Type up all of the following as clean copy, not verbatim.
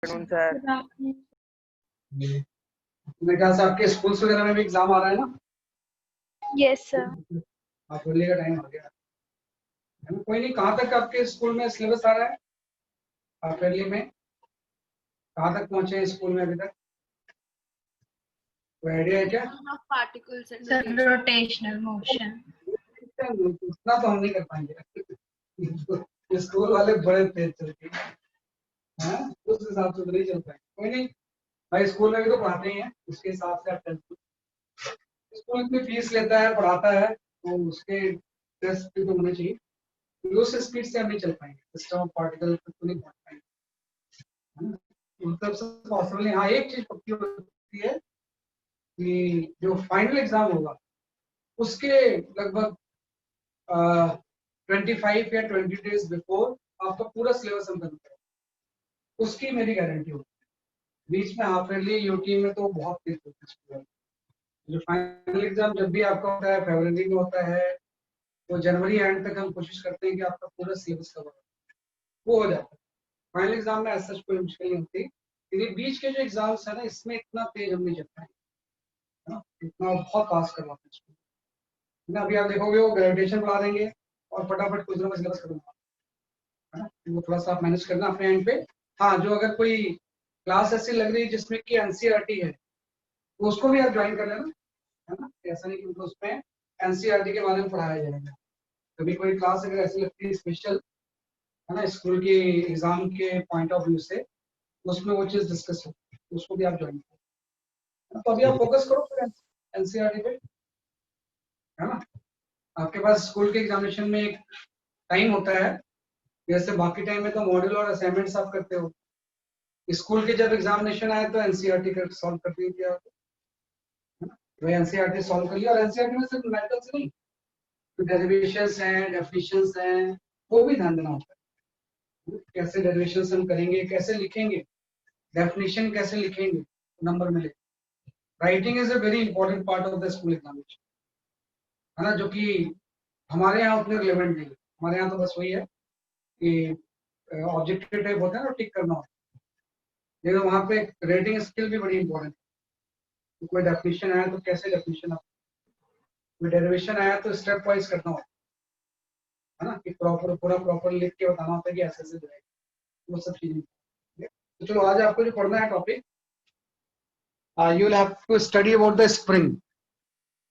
Afternoon sir. मेरे ख्याल से आपके स्कूल्स वगैरह में भी एग्जाम आ रहा है ना? Yes sir. आप बोलने का टाइम आ गया है ना? कोई नहीं, कहाँ तक आपके स्कूल में सिलेबस आ रहा है? हाफ-ईयरली में कहाँ तक पहुंचे हैं स्कूल में अभी तक? कोई आइडिया है क्या? Particles and sir rotational motion. इतना तो हम नहीं कर पाएंगे। स्कूल वाले बड़े तेज चलते हैं, उस हिसाब से तो नहीं चल पाएंगे। कोई नहीं भाई, स्कूल में भी तो पढ़ाते ही हैं, उसके हिसाब से आप चलते। स्कूल इतनी फीस लेता है, पढ़ाता है, तो उसके टेस्ट भी तो होने चाहिए। तो उस स्पीड से हम नहीं चल पाएंगे, सिस्टम ऑफ पार्टिकल तक तो नहीं पहुंच पाएंगे, है ना? मतलब से पॉसिबल नहीं। हाँ, एक चीज पक्की होती है कि जो फाइनल एग्जाम होगा उसके लगभग 25 या 20 डेज बिफोर आपका पूरा सिलेबस हम करते हैं, उसकी मेरी गारंटी होती है। बीच में हाफ ईयरली यूटी में तो बहुत तेज होता है। जो फाइनल एग्जाम जब भी आपका होता है फरवरी में होता है, तो जनवरी एंड तक हम कोशिश करते हैं कि आपका पूरा सिलेबस कवर वो हो जाता है। फाइनल एग्जाम में ऐसा कोई मुश्किल नहीं होती, लेकिन बीच के जो एग्जाम्स है ना, इसमें इतना तेज हम नहीं चल पाएंगे, है ना? इतना बहुत पास करवाते हैं इसको ना। अभी आप देखोगे वो ग्रेजुएशन बढ़ा देंगे और फटाफट कुछ ना कुछ सिलेबस करवा, है ना? वो थोड़ा सा आप मैनेज करना अपने एंड पे। हाँ, जो अगर कोई क्लास ऐसी लग रही है जिसमें कि एनसीईआरटी है, तो उसको भी आप ज्वाइन कर लेना, है ना? ऐसा नहीं कि मतलब उसमें एनसीईआरटी के बारे में पढ़ाया जाएगा। कभी कोई क्लास अगर ऐसी लगती है स्पेशल, है ना, स्कूल के एग्जाम के पॉइंट ऑफ व्यू से, उसमें वो चीज डिस्कस हो, उसको भी आप ज्वाइन करो। तो अभी आप फोकस करो फिर एनसीईआरटी पे, है ना? आपके पास स्कूल के एग्जामिनेशन में एक टाइम होता है, जैसे बाकी टाइम में तो मॉड्यूल और असाइनमेंट्स आप करते हो। स्कूल के जब एग्जामिनेशन आए तो एनसीईआरटी का सॉल्व कर दीजिए आप, है ना? तो एनसीईआरटी सॉल्व कर लिया, और एनसीईआरटी में सिर्फ न्यूमेरिकल्स नहीं, तो डेरिवेशंस हैं, डेफिनिशंस हैं, वो भी ध्यान देना होता है। कैसे डेरिवेशंस हम करेंगे, कैसे लिखेंगे, डेफिनेशन कैसे मिलेंगे, नंबर मिले। Writing is a very important part of the school examination, है ना, जो कि हमारे यहाँ उतने रिलेवेंट नहीं है। हमारे यहाँ तो बस वही है कि ऑब्जेक्टिव टाइप होता है ना, टिक करना होता है, लेकिन वहाँ पे रेटिंग स्किल भी बड़ी इंपॉर्टेंट है। कोई डेफिनेशन आया तो कैसे डेफिनेशन, कोई डेरिवेशन आया तो स्टेप वाइज करना होता है ना, कि पूरा प्रॉपर लिख के बताना होता है कि ऐसे जो है वो सब चीजें। तो चलो, आज आपको जो पढ़ना है topic, you will have to study about the spring,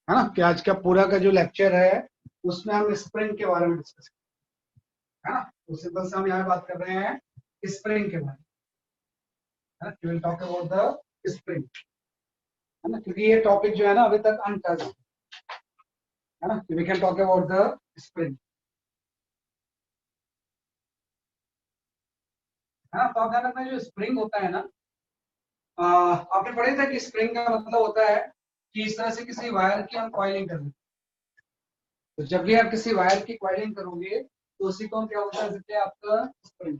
है ना? कि आज का पूरा का जो लेक्चर है उसमें हम स्प्रिंग के बारे में डिस्कस करें, है ना? तो सिंपल से हम यहाँ बात कर रहे हैं स्प्रिंग के बारे में, है ना? We will talk about the spring, है ना, क्योंकि ये टॉपिक जो है ना अभी तक अनटच्ड है ना। We can talk about the spring, है ना? तो आप ध्यान रखना, जो स्प्रिंग होता है ना, आपने पढ़े थे कि स्प्रिंग का मतलब होता है कि इस तरह से किसी वायर की हम कॉइलिंग कर लें। तो जब भी आप किसी वायर की कॉइलिंग करोगे तो उसी को हम क्या होता है, जैसे आपका स्प्रिंग,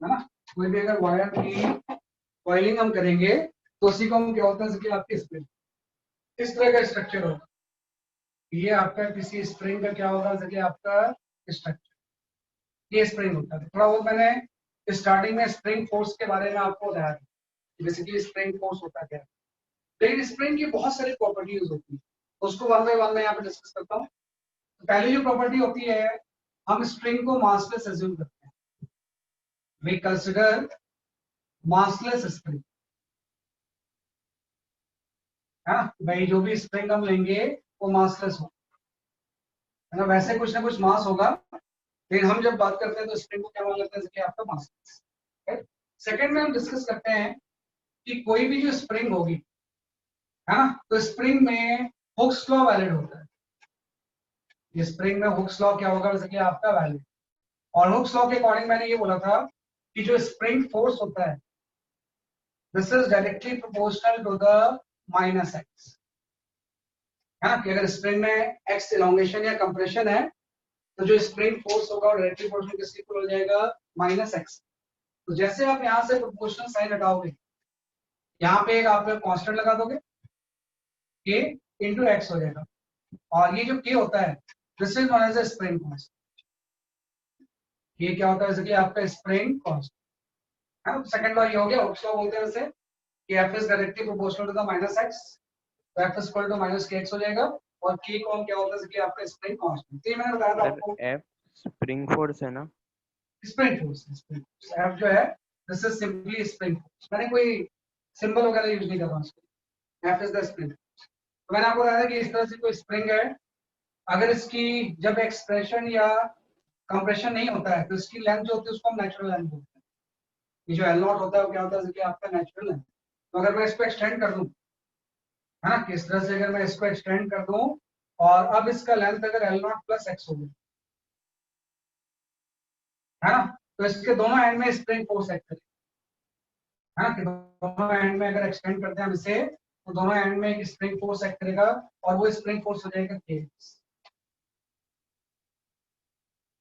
है ना? कोई भी अगर वायर की कॉइलिंग हम करेंगे तो उसी को हम क्या होता है, जैसे आपकी स्प्रिंग। इस तरह का स्ट्रक्चर होगा, ये आपका किसी स्प्रिंग का क्या होगा, जैसे आपका स्ट्रक्चर, ये स्प्रिंग होता है। थोड़ा बहुत मैंने स्टार्टिंग में स्प्रिंग फोर्स के बारे में आपको बताया था, बेसिकली स्प्रिंग फोर्स होता क्या है, लेकिन स्प्रिंग की बहुत सारी प्रॉपर्टीज होती है, उसको वन बाय वन में यहाँ पे डिस्कस करता हूँ। तो पहली जो प्रॉपर्टी होती है, हम स्प्रिंग को मासलेस एज्यूम करते हैं। वी कंसिडर मासलेस स्प्रिंग, है ना? भाई जो भी स्प्रिंग हम लेंगे वो मासलेस हो, है ना? वैसे कुछ ना कुछ मास होगा, लेकिन हम जब बात करते हैं तो स्प्रिंग को क्या मान लेते हैं कि आपका मासलेस। सेकंड में हम डिस्कस करते हैं कि कोई भी जो स्प्रिंग होगी, है ना, तो स्प्रिंग में हुक्स लॉ वैलिड होता है। ये स्प्रिंग में हुक्स लॉ क्या होगा, जैसे कि आपका वैलिड। और हुक्स लॉ के अकॉर्डिंग मैंने ये बोला था कि जो स्प्रिंग फोर्स होता है, this is directly proportional to the minus x, है ना? कि अगर स्प्रिंग में एक्स इलोंगेशन या कंप्रेशन है, तो जो स्प्रिंग फोर्स होगा वो डायरेक्टली प्रोपोर्शनल किसके इक्वल हो जाएगा, माइनस एक्स। तो जैसे आप यहाँ से प्रोपोर्शनल साइन हटाओगे, यहाँ पे एक आप कांस्टेंट लगा दोगे, के इंटू एक्स हो जाएगा, और ये जो के होता है this is known as a spring constant. ये क्या होता है, जैसे कि आपका स्प्रिंग कांस्टेंट, है ना। सेकंड लॉ ये हो गया, हुक्स लॉ बोलते हैं इसे कि F is directly proportional to the minus x, तो F is equal to minus k x हो जाएगा। और के को हम क्या होता है कि आपका स्प्रिंग कांस्टेंट, तो ये मैंने बताया था आपको, एफ स्प्रिंग फोर्स है ना, स्प्रिंग फोर्स एफ जो है this is simply spring force, मैंने कोई सिंबल वगैरह यूज नहीं कर रहा हूं, एफ इज द स्प्रिंग। तो मैंने आपको बताया कि इस तरह से कोई स्प्रिंग है, अगर इसकी जब एक्सप्रेशन या कंप्रेशन नहीं होता है तो इसकी लेंथ जो होती है उसको हम नेचुरल लेंथ बोलते हैं। ये जो एल नॉट होता है वो क्या होता है कि आपका नेचुरल लेंथ। तो अगर मैं इसको एक्सटेंड कर दूं, है ना, किस तरह से अगर मैं इसको एक्सटेंड कर दूं और अब इसका लेंथ अगर एल नॉट प्लस एक्स हो गया, है ना, तो इसके दोनों एंड में स्प्रिंग फोर्स एक्ट करेगा, है ना, कि दोनों एंड में अगर एक्सटेंड करते हैं हम इसे तो दोनों एंड में एक स्प्रिंग फोर्स एक्ट करेगा और वो स्प्रिंग फोर्स हो जाएगा के।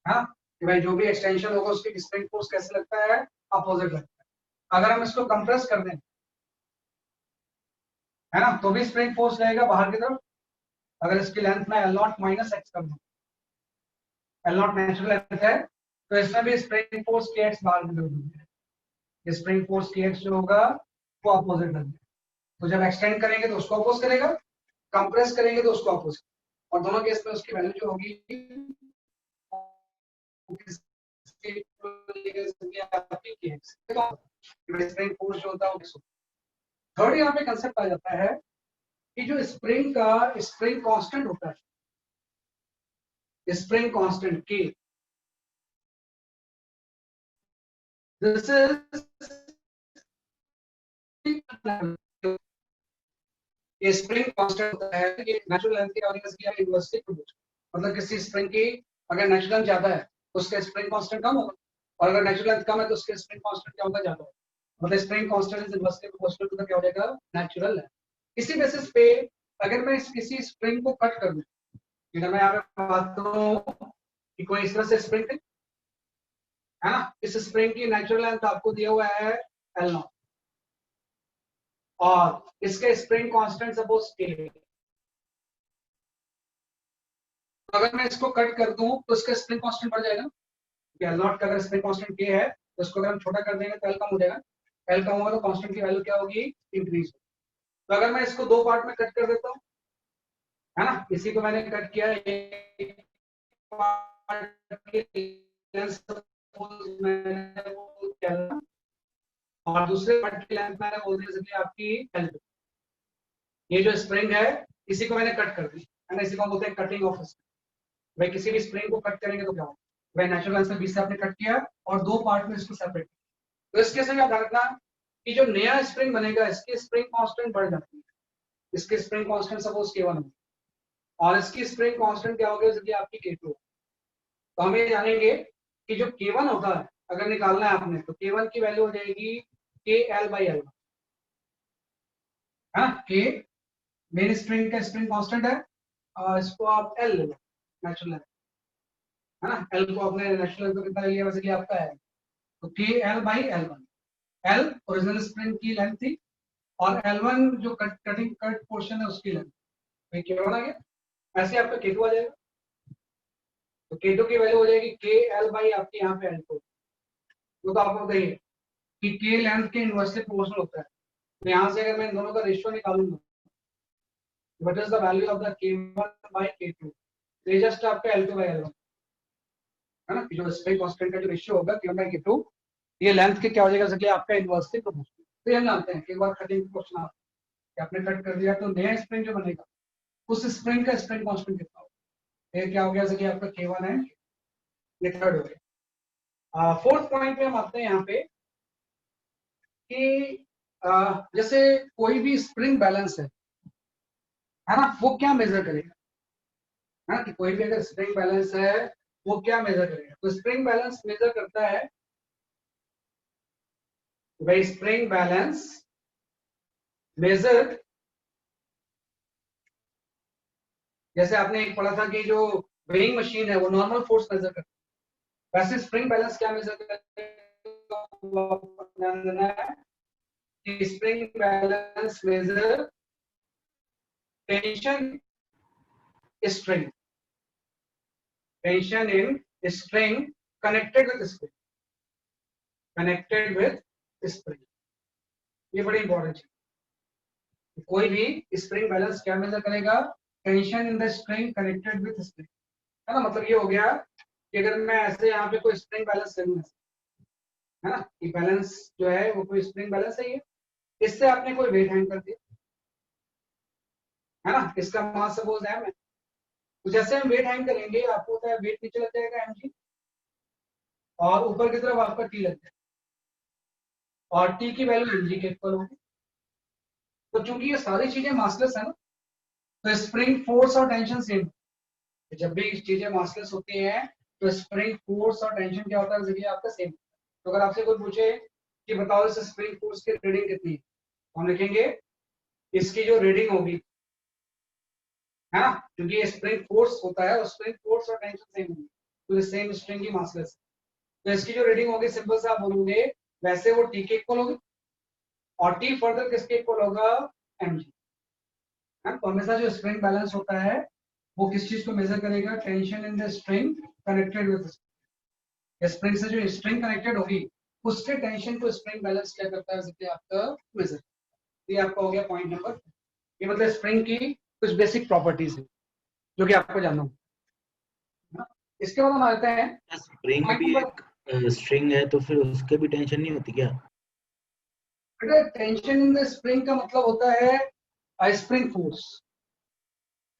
हाँ, कि भाई जो भी एक्सटेंशन होगा उसकी स्प्रिंग फोर्स कैसे लगता है, अपोजिट लगता है। अगर हम इसको कंप्रेस कर दें, है ना, तो भी स्प्रिंग फोर्स रहेगा बाहर की तरफ। अगर इसकी लेंथ में एल नॉट माइनस एक्स कर दूं, एल नॉट नेचुरल लेंथ है, तो इसमें भी स्प्रिंग फोर्स के एक्स बाहर की तरफ, स्प्रिंग फोर्स के एक्स जो होगा वो अपोजिट लगेगा। तो जब एक्सटेंड करेंगे तो उसको अपोज करेगा, कंप्रेस करेंगे तो उसको अपोज, और दोनों केस में उसकी वैल्यू जो होगी स्प्रिंग फोर्स जो होता है वो। थर्ड यहाँ पे कंसेप्ट आ जाता है कि जो स्प्रिंग का स्प्रिंग कांस्टेंट होता है, स्प्रिंग कांस्टेंट के, दिस इज स्प्रिंग कांस्टेंट होता है कि नेचुरल लेंथ की वजह से इनवर्सली प्रोपोर्शनल, मतलब किसी स्प्रिंग की अगर नेचुरल लेंथ ज्यादा है तो उसका स्प्रिंग कांस्टेंट कम होगा, और अगर नेचुरल लेंथ कम है तो उसका स्प्रिंग कांस्टेंट क्या होगा, ज्यादा होगा। मतलब spring constant is inversely proportional to the क्या हो जाएगा, नेचुरल लेंथ। इसी बेसिस पे अगर मैं किसी स्प्रिंग को कट कर दूं, अगर मैं यहाँ पे बात करूं कि कोई इस तरह से स्प्रिंग है ना, इस स्प्रिंग की नेचुरल लेंथ आपको दिया हुआ है एल नॉट, और इसके स्प्रिंग कांस्टेंट सपोज के, तो अगर मैं इसको कट कर दूं तो इसका स्प्रिंग कांस्टेंट बढ़ जाएगा। एल नॉट का अगर स्प्रिंग कांस्टेंट के है तो उसको अगर हम छोटा कर देंगे तो एल कम हो जाएगा, एल कम होगा तो कांस्टेंट की वैल्यू क्या होगी, इंक्रीज। तो अगर मैं इसको दो पार्ट में कट कर देता हूं, है ना, इसी को मैंने कट किया, एक पार्ट की और दूसरे पार्ट की लेंथ मैंने बोल दी जैसे आपकी एल। ये जो स्प्रिंग है इसी को मैंने कट कर दी, है ना, इसी को बोलते हैं कटिंग ऑफ स्प्रिंग। भाई किसी भी स्प्रिंग को कट करेंगे तो क्या होगा, भाई नेचुरल लेंथ से 20 से आपने कट किया और दो पार्ट में इसको सेपरेट किया। तो इसके से क्या रखना कि जो नया स्प्रिंग बनेगा इसकी स्प्रिंग कांस्टेंट बढ़ जाती है, इसकी स्प्रिंग कांस्टेंट सपोज K1 होगी और इसकी स्प्रिंग कांस्टेंट क्या होगी, जैसे आपकी K2। तो हम ये जानेंगे कि जो K1 होता है अगर निकालना है आपने तो K1 की वैल्यू हो जाएगी KL/L, है ना, K मेन स्प्रिंग का स्प्रिंग कांस्टेंट है और इसको आप L ले लो नेचुरल, है ना, L को आपने नेचुरल तो कितना लिया वैसे कि आपका है, तो KL/L1, L ओरिजिनल स्प्रिंग की लेंथ थी और L1 जो कटिंग कट पोर्शन है उसकी लेंथ, भाई K1 आ गया, ऐसे आपका K2 आ जाएगा। तो K2 की वैल्यू हो जाएगी KL/ आपकी यहाँ पे L2। तो आपको बताइए कि K लेंथ के इनवर्सली प्रोपोर्शनल होता है, तो यहाँ से अगर मैं इन दोनों का रेशियो निकालूंगा, what is the value of the K1/K2, ये जस्ट आपका L2/L1, है ना, जो स्प्रिंग कांस्टेंट का जो रेशियो होगा K1/K2 ये लेंथ के क्या हो जाएगा, जैसे आपका इनवर्सली प्रोपोर्शनल। तो ये हम जानते हैं कि एक बार कटिंग क्वेश्चन आपने कट कर दिया तो नया स्प्रिंग जो बनेगा उस स्प्रिंग का स्प्रिंग कांस्टेंट कितना होगा, ये क्या हो गया, जैसे कि आपका K1 है, ये थर्ड हो गया। फोर्थ पॉइंट पे हम आते हैं यहाँ पे कि जैसे कोई भी स्प्रिंग बैलेंस है ना, वो क्या मेजर करेगा, है ना, कि कोई भी अगर स्प्रिंग बैलेंस है वो क्या मेजर करेगा, तो स्प्रिंग बैलेंस मेजर करता है, भाई स्प्रिंग बैलेंस मेजर, जैसे आपने एक पढ़ा था कि जो वेइंग मशीन है वो नॉर्मल फोर्स मेजर करता है, वैसे स्प्रिंग बैलेंस क्या मेजर करता है, spring balance measure tension string, tension in string connected with string, connected with spring. ये बड़ी इंपॉर्टेंट चीज। कोई भी स्प्रिंग बैलेंस क्या मेजर करेगा? Tension in the spring connected with spring, है ना। मतलब ये हो गया कि अगर मैं ऐसे यहाँ पे कोई स्प्रिंग बैलेंस लूँ, है ना, ये बैलेंस जो है वो कोई स्प्रिंग बैलेंस है, ये इससे आपने कोई वेट हैंग कर दिया, है ना, इसका मास सपोज है, तो जैसे हम वेट हैंग करेंगे आपको होता है वेट नीचे लग जाएगा mg, और ऊपर की तरफ आपका टी लग जाएगा, और टी की वैल्यू mg के इक्वल होगी। तो चूंकि ये सारी चीजें मासलेस है ना, तो स्प्रिंग फोर्स और टेंशन सेम। जब भी चीजें मासलेस होती हैं तो स्प्रिंग फोर्स और टेंशन क्या होता है, जरिए आपका सेम। तो अगर आपसे कोई पूछे कि बताओ इस स्प्रिंग फोर्स की रीडिंग कितनी है, तो हम लिखेंगे इसकी जो रीडिंग होगी, है ना, क्योंकि ये स्प्रिंग फोर्स होता है और स्प्रिंग फोर्स और टेंशन सेम होगी, तो ये सेम स्प्रिंग की मासलेस। तो इसकी जो रीडिंग होगी सिंपल से आप बोलोगे वैसे वो टी के इक्वल होगी, और टी फर्दर किसके इक्वल होगा? mg। तो हमेशा जो स्प्रिंग बैलेंस होता है वो किस चीज को मेजर करेगा? Tension in the spring connected with spring से जो स्प्रिंग कनेक्टेड होगी उसके टेंशन को स्प्रिंग बैलेंस क्या करता है, इसलिए आपका मेजर। ये आपका हो गया पॉइंट नंबर। ये मतलब स्प्रिंग की कुछ बेसिक प्रॉपर्टीज है जो कि आपको जानना होगा। इसके बाद हम आते हैं स्प्रिंग पॉइंट भी नंबर। एक स्ट्रिंग है तो फिर उसके भी टेंशन नहीं होती क्या? टेंशन इन द स्प्रिंग का मतलब होता है स्प्रिंग फोर्स।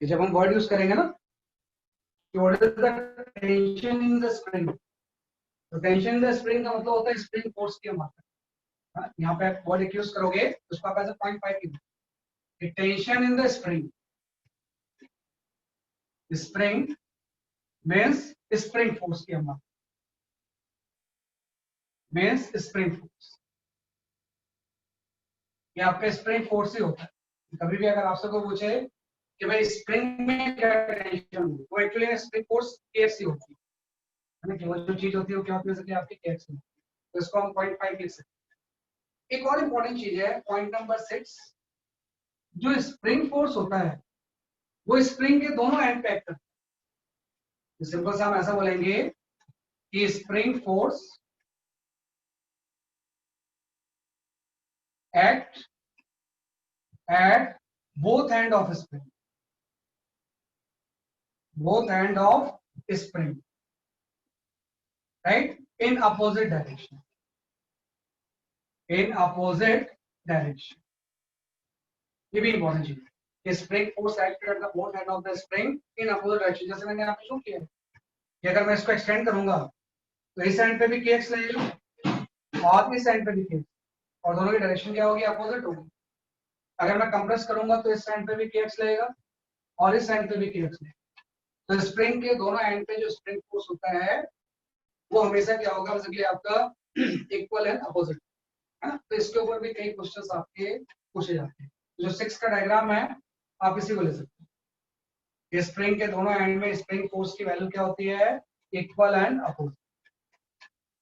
जब हम वर्ड यूज करेंगे ना, what is the tension in the spring, तो टेंशन इन द स्प्रिंग का मतलब होता है स्प्रिंग फोर्स की मात्रा। यहाँ पे आप वर्ड यूज करोगे तो उसको आप एज 0.5 की tension in the spring, spring means spring force की मात्रा, मींस स्प्रिंग फोर्स। ये आपका स्प्रिंग फोर्स ही होता है। कभी भी अगर आपसे कोई पूछे कि भाई स्प्रिंग में क्या टेंशन होगी, वो एक्चुअली स्प्रिंग फोर्स केएफसी होती है ना, कि वो जो चीज होती है वो क्या होती है, आपकी केएफसी। तो इसको हम 0.5 लिख सकते हैं। एक और इंपॉर्टेंट चीज है पॉइंट नंबर 6, जो स्प्रिंग फोर्स होता है वो स्प्रिंग के दोनों एंड पे एक्ट करता है। सिंपल से हम ऐसा बोलेंगे कि spring force act at both end of spring, both end of spring, right, in opposite direction, in opposite direction। ये भी इंपॉर्टेंट चीज है, spring force act at the both end of the spring in opposite direction. जैसे मैंने यहाँ पे show किया है कि अगर मैं इसको एक्सटेंड करूंगा तो इस एंड पे भी kx लगेगा और इस एंड पे भी kx, और दोनों की डायरेक्शन क्या होगी? अपोजिट होगी। अगर मैं कंप्रेस करूंगा तो इस एंड पे भी kx लगेगा और इस एंड पे भी kx लगेगा। तो स्प्रिंग के दोनों एंड पे जो स्प्रिंग फोर्स होता है वो हमेशा क्या होगा? बेसिकली आपका इक्वल एंड अपोजिट, है ना। तो इसके ऊपर भी कई क्वेश्चंस आपके पूछे जाते हैं। जो 6 का डायग्राम है आप इसी को ले सकते हैं। स्प्रिंग के दोनों एंड में स्प्रिंग फोर्स की वैल्यू क्या होती है? इक्वल एंड अपोजिट,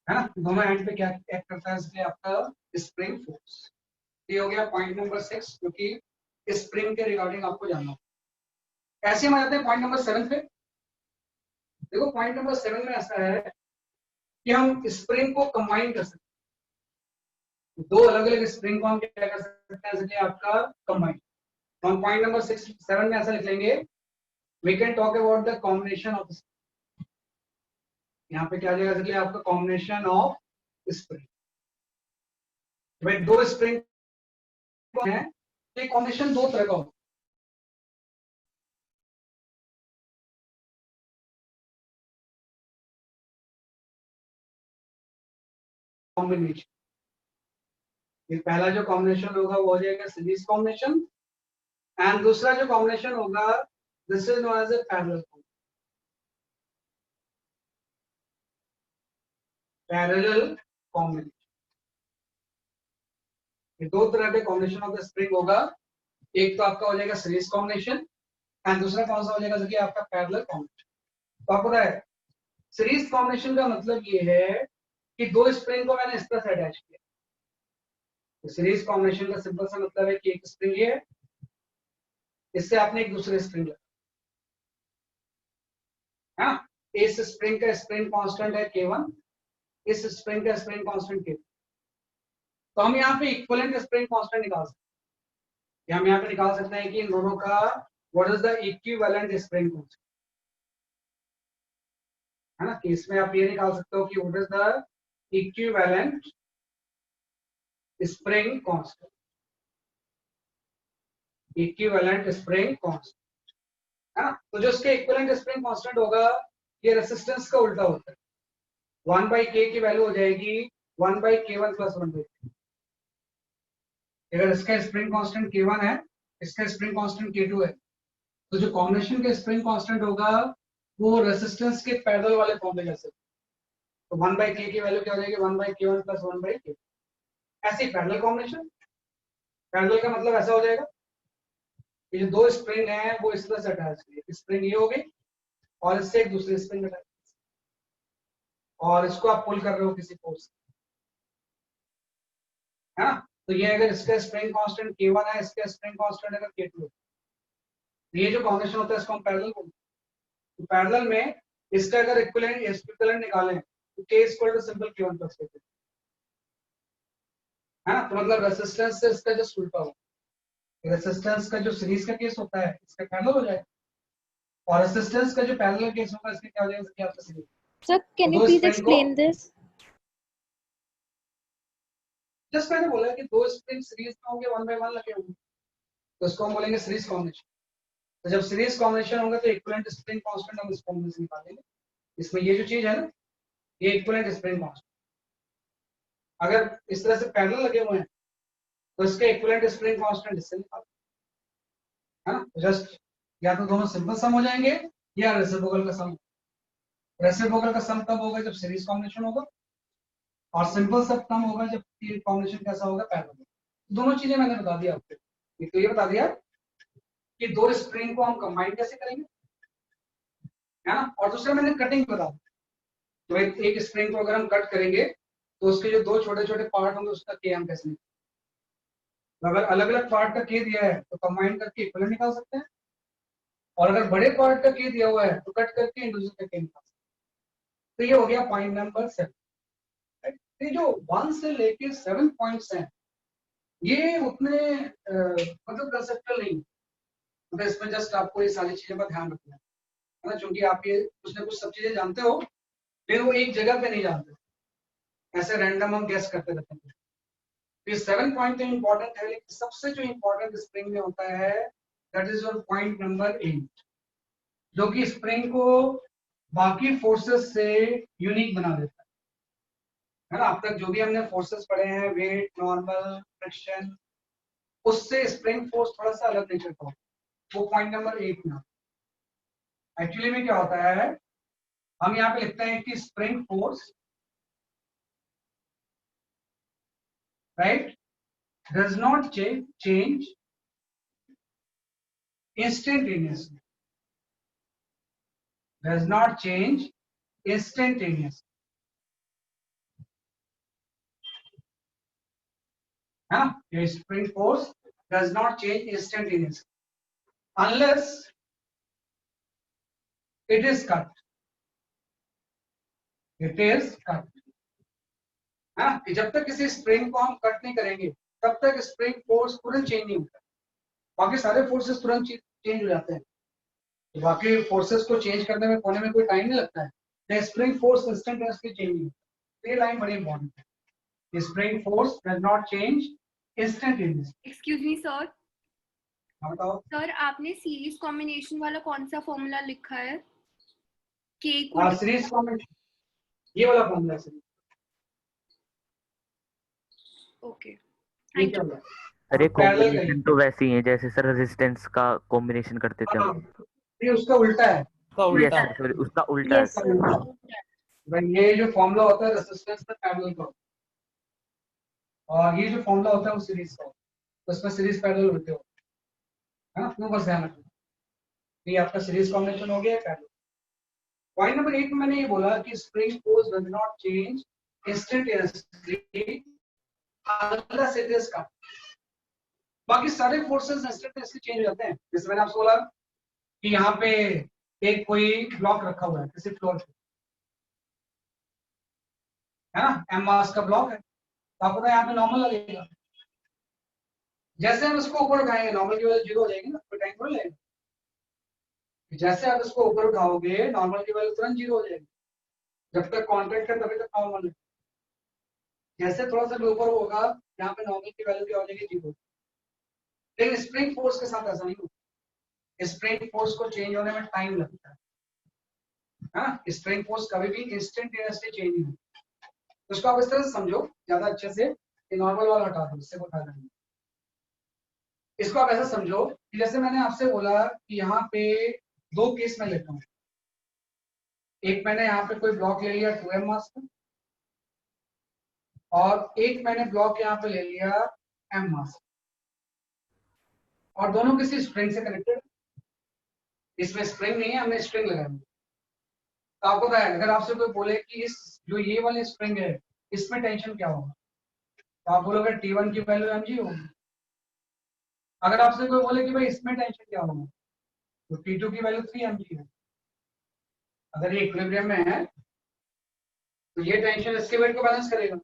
है ना। दोनों एंड पे क्या एक्ट करता है? इसलिए आपका स्प्रिंग फोर्स। ये हो गया पॉइंट नंबर 6, जो कि स्प्रिंग के रिगार्डिंग आपको जानना होगा। ऐसे हम आ जाते हैं पॉइंट नंबर 7 पे। देखो पॉइंट नंबर 7 में ऐसा है कि हम स्प्रिंग को कंबाइन कर सकते हैं, दो अलग अलग स्प्रिंग को हम क्या कर सकते हैं? इसलिए आपका कंबाइन। हम पॉइंट नंबर 7 में ऐसा लिख लेंगे, we can talk about the combination of, यहाँ पे क्या आ जाएगा? इसलिए आपका कॉम्बिनेशन ऑफ स्प्रिंग। भाई दो स्प्रिंग है, ये कॉम्बिनेशन दो तरह का होता है। कॉम्बिनेशन, ये पहला जो कॉम्बिनेशन होगा वो हो जाएगा सीरीज कॉम्बिनेशन, एंड दूसरा जो कॉम्बिनेशन होगा this is known as a parallel combination. ये दो तरह के कॉम्बिनेशन ऑफ द स्प्रिंग होगा। एक तो आपका हो जाएगा सीरीज कॉम्बिनेशन, एंड दूसरा कौन सा हो जाएगा? देखिए आपका पैरेलल कॉम्बिनेशन। तो आपको पता है सीरीज कॉम्बिनेशन का मतलब ये है कि दो स्प्रिंग को मैंने इस तरह से अटैच किया। तो सीरीज कॉम्बिनेशन का सिंपल सा मतलब है कि एक स्प्रिंग है, इससे आपने एक दूसरे स्प्रिंग लगा, हाँ, इस स्प्रिंग का स्प्रिंग कांस्टेंट है K1, इस स्प्रिंग का स्प्रिंग कांस्टेंट K2, तो हम यहाँ पे इक्विवेलेंट स्प्रिंग कांस्टेंट निकाल सकते हैं। हम यहाँ पे निकाल सकते हैं कि इन दोनों का what is the equivalent spring constant, है ना। कि इसमें आप ये निकाल सकते हो कि what is the equivalent spring constant, equivalent spring constant, है ना। तो जो इसके इक्विवेलेंट स्प्रिंग कांस्टेंट होगा ये रेजिस्टेंस का उल्टा होता है। 1/k की वैल्यू हो जाएगी 1/k1 + 1/k। अगर इसका स्प्रिंग कांस्टेंट k1 है, इसका स्प्रिंग कांस्टेंट k2 है, तो जो कॉम्बिनेशन का स्प्रिंग कांस्टेंट होगा वो रेजिस्टेंस के पैरेलल वाले फॉर्म में जैसे, तो 1/k की वैल्यू क्या हो जाएगी 1/k1 + 1/k। ऐसे पैरेलल कॉम्बिनेशन, पैरेलल का मतलब ऐसा हो जाएगा कि जो दो स्प्रिंग हैं वो इस तरह से अटैच है, स्प्रिंग ये हो गई और इससे एक दूसरी स्प्रिंग अटैच, और इसको आप पुल कर रहे हो किसी फोर्स, है ना। तो ये अगर इसका स्प्रिंग कांस्टेंट k1 है, इसका स्प्रिंग कांस्टेंट अगर k2 है, तो ये जो कॉम्बिनेशन होता है इसको हम पैरेलल बोलते हैं। तो पैरेलल में इसका अगर इक्विवेलेंट निकालें तो k = सिंपल k1 + k2, है ना। तो मतलब रेजिस्टेंस से इसका जस्ट उल्टा हो, रेजिस्टेंस का जो सीरीज का केस होता है इसका पैरेलल हो जाएगा, और रेजिस्टेंस का जो पैरेलल केस होगा इसका क्या हो जाएगा, इसका आपका सीरीज। Sir, can you दो please स्प्रिंग को explain this? जस्ट मैंने बोला कि दो स्प्रिंग सीरीज में होंगे 1/1 लगे होंगे, तो इसको हम बोलेंगे सीरीज कॉम्बिनेशन। तो जब सीरीज कॉम्बिनेशन होगा तो इक्विवेलेंट स्प्रिंग कांस्टेंट हम इस फॉर्मूले से निकालेंगे। इसमें ये जो चीज है ना, ये इक्विवेलेंट स्प्रिंग कांस्टेंट। अगर इस तरह से पैरेलल लगे हुए हैं तो इसके इक्विवेलेंट स्प्रिंग कांस्टेंट इससे निकालें, है ना। जस्ट या तो दोनों सिंपल सम हो जाएंगे या रेसिप्रोकल का सम। रेसिप्रोकल का सम तब होगा जब सीरीज कॉम्बिनेशन होगा, और सिंपल सब तब होगा जब कॉम्बिनेशन कैसा होगा, पैरेलल। दोनों चीजें मैंने बता दिया आपको। एक तो ये बता दिया कि दो स्प्रिंग को हम कंबाइन कैसे करेंगे, है ना, और दूसरा मैंने कटिंग बता दी। तो एक स्प्रिंग को अगर हम कट करेंगे तो उसके जो दो छोटे छोटे पार्ट होंगे उसका के हम कैसे निकालेंगे। अगर अलग अलग पार्ट का के दिया है तो कंबाइन करके इक्विवेलेंट निकाल सकते हैं, और अगर बड़े पार्ट का के दिया हुआ है तो कट करके इंडिविजुअल का के निकाल सकते हैं। तो ये हो गया पॉइंट नंबर 7। ये जो 1 से लेके 7 पॉइंट्स हैं ये उतने मतलब कंसेप्चुअल नहीं, मतलब इसमें जस्ट आपको ये सारी चीजों का ध्यान रखना है ना, क्योंकि आप ये कुछ ना कुछ सब चीजें जानते हो फिर वो एक जगह पे नहीं जानते, ऐसे रैंडम हम गेस करते रहते हैं। ये 7 पॉइंट तो इंपॉर्टेंट है, लेकिन सबसे जो इंपॉर्टेंट स्प्रिंग में होता है that is your point number 8, जो कि स्प्रिंग को बाकी फोर्सेस से यूनिक बना देता है ना। अब तक जो भी हमने फोर्सेस पढ़े हैं, वेट, नॉर्मल, फ्रिक्शन, उससे स्प्रिंग फोर्स थोड़ा सा अलग नेचर का होता है। वो पॉइंट नंबर 8 में एक्चुअली में क्या होता है, हम यहाँ पे लिखते हैं कि spring force right does not change instantaneously, does not change instantaneously, है ना। ये spring force does not change instantaneously unless it is cut, it is cut, है ना। कि जब तक किसी स्प्रिंग को हम कट नहीं करेंगे तब तक स्प्रिंग फोर्स तुरंत चेंज नहीं होता, बाकी सारे फोर्सेस तुरंत चेंज हो जाते हैं। तो बाकी फोर्सेस को चेंज करने में होने में कोई टाइम नहीं लगता है, स्प्रिंग फोर्स इंस्टेंटेनियसली चेंज नहीं होता। ये लाइन बड़ी इंपॉर्टेंट है, spring force does not change instantaneously. Excuse me sir, हाँ बताओ। सर आपने सीरीज कॉम्बिनेशन वाला कौन सा फॉर्मूला लिखा है? के सीरीज कॉम्बिनेशन ये वाला फॉर्मूला सीरीज, ओके ये थैंक क्या यू। होगा, अरे पैरेलल कॉम्बिनेशन तो वैसे ही है जैसे सर रेजिस्टेंस का कॉम्बिनेशन करते थे हम। हाँ, ये उसका उल्टा है। उसका यस उल्टा सर, सॉरी उसका उल्टा है। Yes, sir. भाई ये जो फॉर्मूला होता है रेजिस्टेंस का पैरेलल का, और ये जो फॉर्मूला होता है वो सीरीज का, तो इसमें सीरीज पैरेलल होते हो, है ना। तो बस ध्यान रखना, ये आपका सीरीज कॉम्बिनेशन हो गया पैरेलल। पॉइंट नंबर 8 में मैंने ये बोला कि spring force does not change instantaneously unless it is cut. बाकी सारे फोर्सेस इंस्टेंटेनियसली चेंज हो जाते हैं। जैसे मैंने आपसे बोला कि यहाँ पे एक कोई ब्लॉक रखा हुआ है किसी फ्लोर पे, है ना, एम मास का ब्लॉक है, तो आपको यहाँ पे नॉर्मल लगेगा। जैसे हम इसको ऊपर उठाएंगे नॉर्मल की वैल्यू 0 हो जाएगी ना, कोई टाइम थोड़ा लगेगा। जैसे आप इसको ऊपर उठाओगे नॉर्मल की वैल्यू तुरंत 0 हो जाएगी। जब तक कॉन्ट्रैक्ट है तभी तक नॉर्मल है। जैसे थोड़ा सा भी ऊपर होगा यहाँ पे नॉर्मल की वैल्यू क्या हो जाएगी 0। लेकिन स्प्रिंग फोर्स के साथ ऐसा नहीं होता। स्प्रिंग फोर्स को चेंज होने में टाइम लगता है। हाँ, स्प्रिंग फोर्स कभी भी इंस्टेंटेनियसली चेंज नहीं होता। तो उसको आप इस तरह से समझो ज्यादा अच्छे से। नॉर्मल वाला हटा दो, इससे कोई फायदा नहीं। इसको आप ऐसा समझो कि जैसे मैंने आपसे बोला कि यहाँ पे 2 केस में लेता हूँ। एक मैंने यहाँ पे कोई ब्लॉक ले लिया 2m मास का, और एक मैंने ब्लॉक यहाँ पे ले लिया m मास, और दोनों किसी स्प्रिंग से कनेक्टेड। इसमें स्प्रिंग नहीं है, हमने स्प्रिंग लगाया। तो आपको पता है अगर आपसे कोई बोले कि इस जो ये वाली स्प्रिंग है इसमें टेंशन क्या होगा, तो आप बोलोगे T1 की वैल्यू mg होगी। अगर आपसे कोई बोले कि भाई इसमें टेंशन क्या होगा, तो T2 की वैल्यू 3 mg है। अगर ये इक्विलिब्रियम में है तो ये टेंशन इसके वेट को बैलेंस करेगा,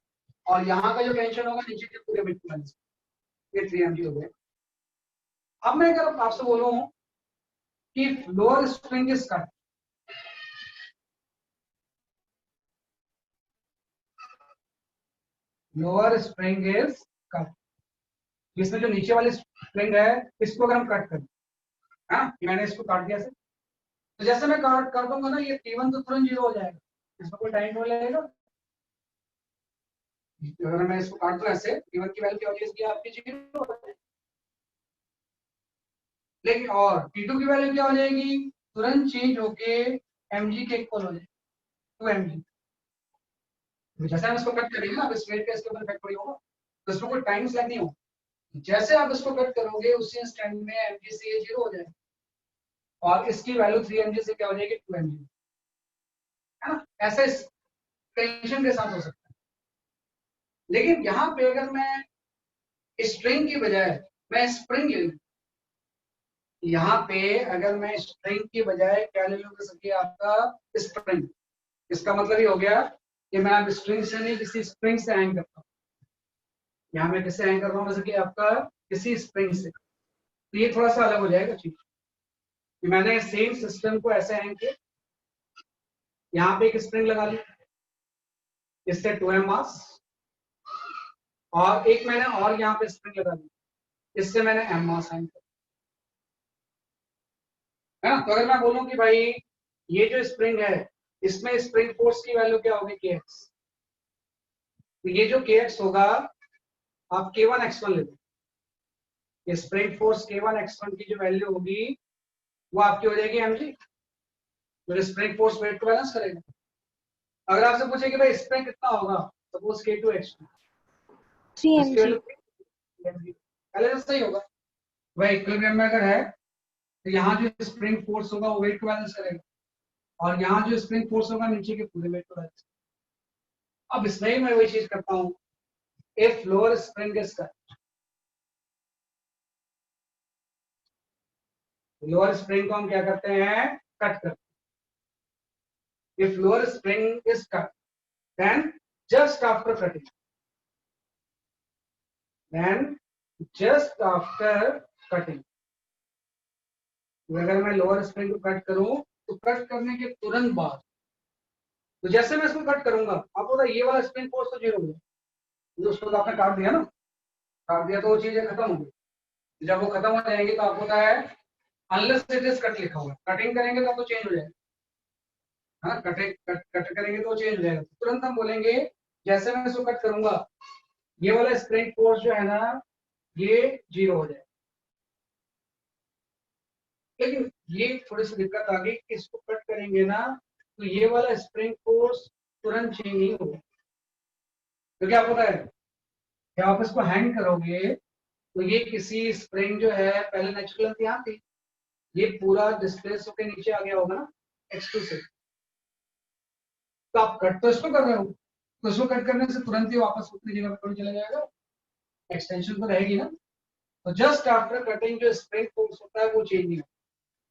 और यहाँ का जो टेंशन होगा नीचे के पूरे वेट को बैलेंस करेगा। ये 3 mg हो गया। अब मैं अगर आपसे बोलूं कि lower spring is cut, lower spring is cut, जिसमें जो नीचे वाली स्प्रिंग है इसको अगर हम कट करें, हाँ मैंने इसको काट दिया से, तो जैसे मैं काट कर दूंगा ना ये T1 तो तुरंत 0 हो जाएगा, इसमें कोई टाइम नहीं लगेगा। अगर मैं इसको काट दूं ऐसे T1 की वैल्यू क्या हो जाएगी आपकी 0 हो जाएगी। लेकिन और T2 की वैल्यू क्या हो जाएगी, तुरंत चेंज होके mg के इक्वल हो जाएगी 2 mg। जैसे हम इसको कट करेंगे ना, अब इस वेट का इसके ऊपर इफेक्ट पड़ी होगा, तो इसमें कोई टाइम स्लैग नहीं होगा। जैसे आप इसको कट करोगे उसी इंस्टेंट में mg से ये 0 हो जाएगा, और इसकी वैल्यू 3 mg से क्या हो जाएगी 2 mg, है ना। ऐसे टेंशन के साथ हो सकता है। लेकिन यहाँ पे अगर मैं स्ट्रिंग की बजाय मैं स्प्रिंग ले लूं, यहाँ पे अगर मैं स्ट्रिंग की बजाय क्या ले लूँ, जैसे कि आपका स्प्रिंग, इसका मतलब ये हो गया कि मैं अब स्ट्रिंग से नहीं किसी स्प्रिंग से हैंग करता हूँ। यहाँ मैं किससे हैंग कर रहा हूँ, जैसे कि आपका किसी स्प्रिंग से। तो ये थोड़ा सा अलग हो जाएगा चीज। मैंने सेम सिस्टम को ऐसे हैंग किया, यहाँ पे एक स्प्रिंग लगा ली, इससे 2m मास, और एक मैंने और यहाँ पे स्प्रिंग लगा दी, इससे मैंने m मास हैंग किया, है ना। तो अगर मैं बोलूं कि भाई ये जो स्प्रिंग है इसमें स्प्रिंग फोर्स की वैल्यू क्या होगी kx, तो ये जो kx होगा आप k1 x1 ले लो। ये स्प्रिंग फोर्स k1 x1 की जो वैल्यू होगी वो आपकी हो जाएगी mg, तो स्प्रिंग फोर्स वेट को बैलेंस करेगा। अगर आपसे पूछे कि भाई स्प्रिंग कितना होगा, सपोज k2 x2, 3 इसकी mg। वैल्यू पहले तो सही होगा। भाई इक्विलिब्रियम में अगर है तो यहाँ जो स्प्रिंग फोर्स होगा वो वेट को बैलेंस करेगा, और यहाँ जो स्प्रिंग फोर्स होगा नीचे के पूरे वेट को बैलेंस करेगा। अब इसमें ही मैं वही चीज करता हूँ, if lower spring is cut, lower spring को हम क्या करते हैं, कट करते हैं। If lower spring is cut then just after cutting, then just after cutting, अगर मैं लोअर स्प्रिंग को कट करूं तो कट करने के तुरंत बाद, तो जैसे मैं इसको कट करूंगा आपको पता ये वाला स्प्रिंग फोर्स तो 0 हो गया, उसको तो आपने काट दिया ना, काट दिया तो वो चीजें खत्म हो गई। जब वो खत्म हो जाएंगी तो आपको पता है अनलेस इट इज कट लिखा हुआ, कटिंग करेंगे तो आपको चेंज हो जाएगा। हाँ, कट करेंगे तो चेंज हो जाएगा, तुरंत हम बोलेंगे जैसे मैं इसको कट करूंगा ये वाला स्प्रिंग फोर्स जो है ना ये 0 हो जाएगा। लेकिन ये थोड़ी सी दिक्कत आ गई कि इसको कट करेंगे ना तो ये वाला स्प्रिंग फोर्स तुरंत चेंज नहीं होगा, तो क्या पता है कि आप इसको हैंग करोगे तो ये किसी स्प्रिंग जो है पहले नेचुरल यहाँ थी, ये पूरा डिस्प्लेस होकर नीचे आ गया होगा ना x2 से, तो आप कट तो इसको कर रहे हो, तो इसको कट करने से तुरंत ही वापस उतनी जगह पर चला जाएगा, एक्सटेंशन तो रहेगी ना। तो जस्ट आफ्टर कटिंग जो स्प्रिंग फोर्स होता है वो चेंज नहीं होता।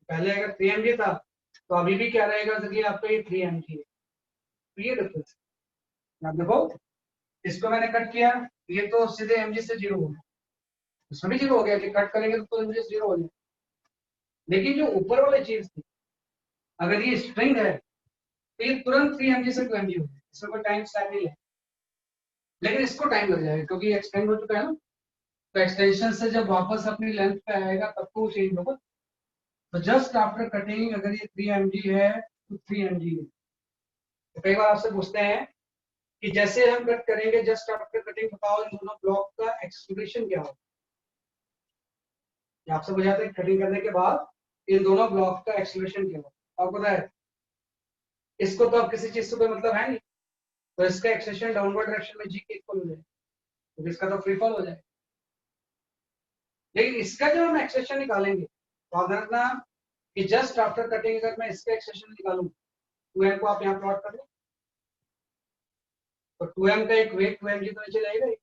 पहले अगर 3 mg था तो अभी भी क्या रहेगा, जरिए आपका ये 3 mg है, तो ये डिफरेंस आप देखो इसको मैंने कट किया, ये तो सीधे mg से 0 हो गया, इसमें भी 0 हो गया कि कट करेंगे तो mg से 0 हो जाए। लेकिन जो ऊपर वाली चीज थी, अगर ये स्ट्रिंग है तो ये तुरंत 3mg से 2mg हो जाए, इसमें कोई टाइम स्टैप नहीं है। लेकिन इसको टाइम लग जाएगा क्योंकि एक्सटेंड हो चुका है ना, तो एक्सटेंशन से जब वापस अपनी लेंथ पे आएगा तब तो चेंज होगा। तो जस्ट आफ्टर कटिंग अगर ये 3mg है तो 3mg है। तो कई बार आपसे पूछते हैं कि जैसे हम कट करेंगे जस्ट आफ्टर कटिंग, बताओ इन दोनों ब्लॉक का एक्सेलरेशन क्या होगा। आपसे पूछाते हैं कटिंग करने के बाद इन दोनों ब्लॉक का एक्सेलरेशन क्या होगा, आपको पता है? इसको तो अब किसी चीज से कोई मतलब है नहीं, तो इसका एक्सेलरेशन डाउनवर्ड डायरेक्शन में जी के इक्वल हो जाए, तो इसका तो फ्री फॉल हो जाए। लेकिन इसका जब हम एक्सेलरेशन निकालेंगे तो रखना कि जस्ट आफ्टर कटिंग अगर मैं इसका एक्सेलरेशन निकालूं, 2m को आप यहाँ प्लॉट कर लो, तो 2m का एक वेट 2mg तो नीचे जाएगा ही,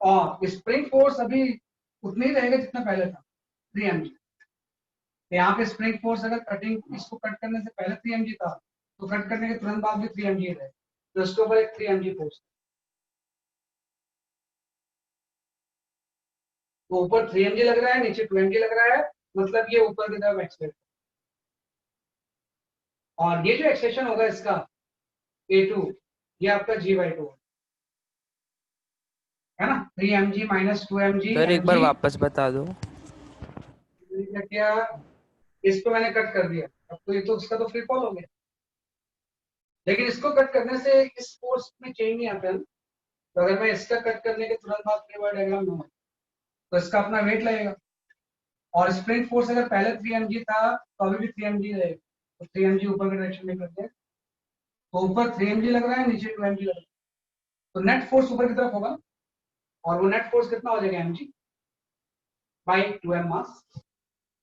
और स्प्रिंग फोर्स अभी उतना ही रहेगा जितना पहले था, 3mg। यहाँ पे स्प्रिंग फोर्स अगर कटिंग इसको कट करने से पहले 3mg था, तो कट करने के तुरंत बाद भी 3mg रहे, तो इसके ऊपर एक 3mg फोर्स, तो ऊपर 3mg लग रहा है, नीचे 2mg लग रहा है, मतलब ये ऊपर की तरफ एक्सलेट। और ये जो एक्सेशन होगा इसका A2, ये आपका G/2 है ना, 3mg माइनस 2mg। सर एक बार वापस बता दो। क्या इसको मैंने कट कर दिया, अब तो ये तो इसका तो फ्री फॉल हो गया, लेकिन इसको कट करने से इस फोर्स में चेंज नहीं आता है। तो अगर मैं इसका कट करने के तुरंत बाद फ्री बॉडी डायग्राम लूंगा तो इसका अपना वेट लगेगा, और स्प्रिंग फोर्स अगर पहले 3mg था तो अभी भी 3mg रहेगा, तो 3mg ऊपर के डायरेक्शन में करते हैं, तो ऊपर 3mg लग रहा है, नीचे 2mg लग रहा है, तो नेट फोर्स ऊपर की तरफ होगा, और वो नेट फोर्स कितना हो जाएगा mg बाई 2m मास।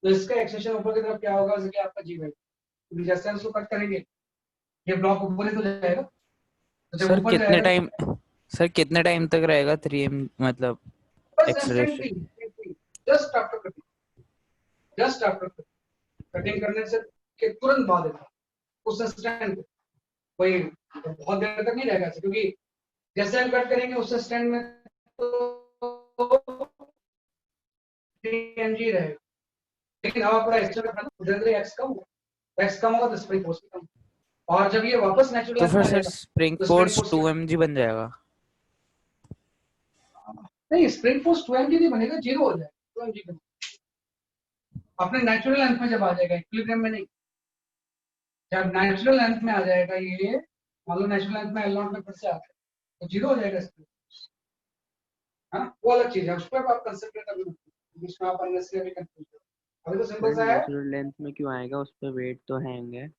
तो इसका एक्सेशन ऊपर की तरफ क्या होगा, जैसे आपका G/2, जैसे हम इसको कट करेंगे ये ब्लॉक ऊपर ही तो जाएगा, तो जब सर ऊपर कितने जाएगा कितने टाइम तक रहेगा 3m मतलब acceleration? Just after cutting, just after cutting करने से के तुरंत बाद है उस स्टैंड पे, कोई बहुत देर तक नहीं रहेगा ऐसे, क्योंकि जैसे हम कट करेंगे उस स्टैंड में तो 3mg रहेगा, लेकिन अब आपका एक्स्ट्रा का उधर एक्स कम होगा, एक्स कम होगा तो स्प्रिंग फोर्स भी कम, और जब ये वापस नेचुरल तो में फिर आ सर जाएगा स्प्रिंग तो फोर्स 2mg बन जाएगा? नहीं, स्प्रिंग फोर्स 2mg नहीं बनेगा, 0 हो जाएगा 2mg का, अपने नेचुरल लेंथ में जब आ जाएगा, इक्विलिब्रियम में नहीं। जब नेचुरल लेंथ में आ जाएगा ये, मान लो नेचुरल लेंथ में L0 में फिर से आ गया तो 0 हो जाएगा स्प्रिंग फोर्स, है ना, वो अलग चीज है, उस पर आप कंसीडर कर लो, जिसमें आप अननेसेसरी कंफ्यूज हो। अभी तो सिंपल सा है, नेचुरल लेंथ में क्यों आएगा, उस पे वेट तो हैंगे।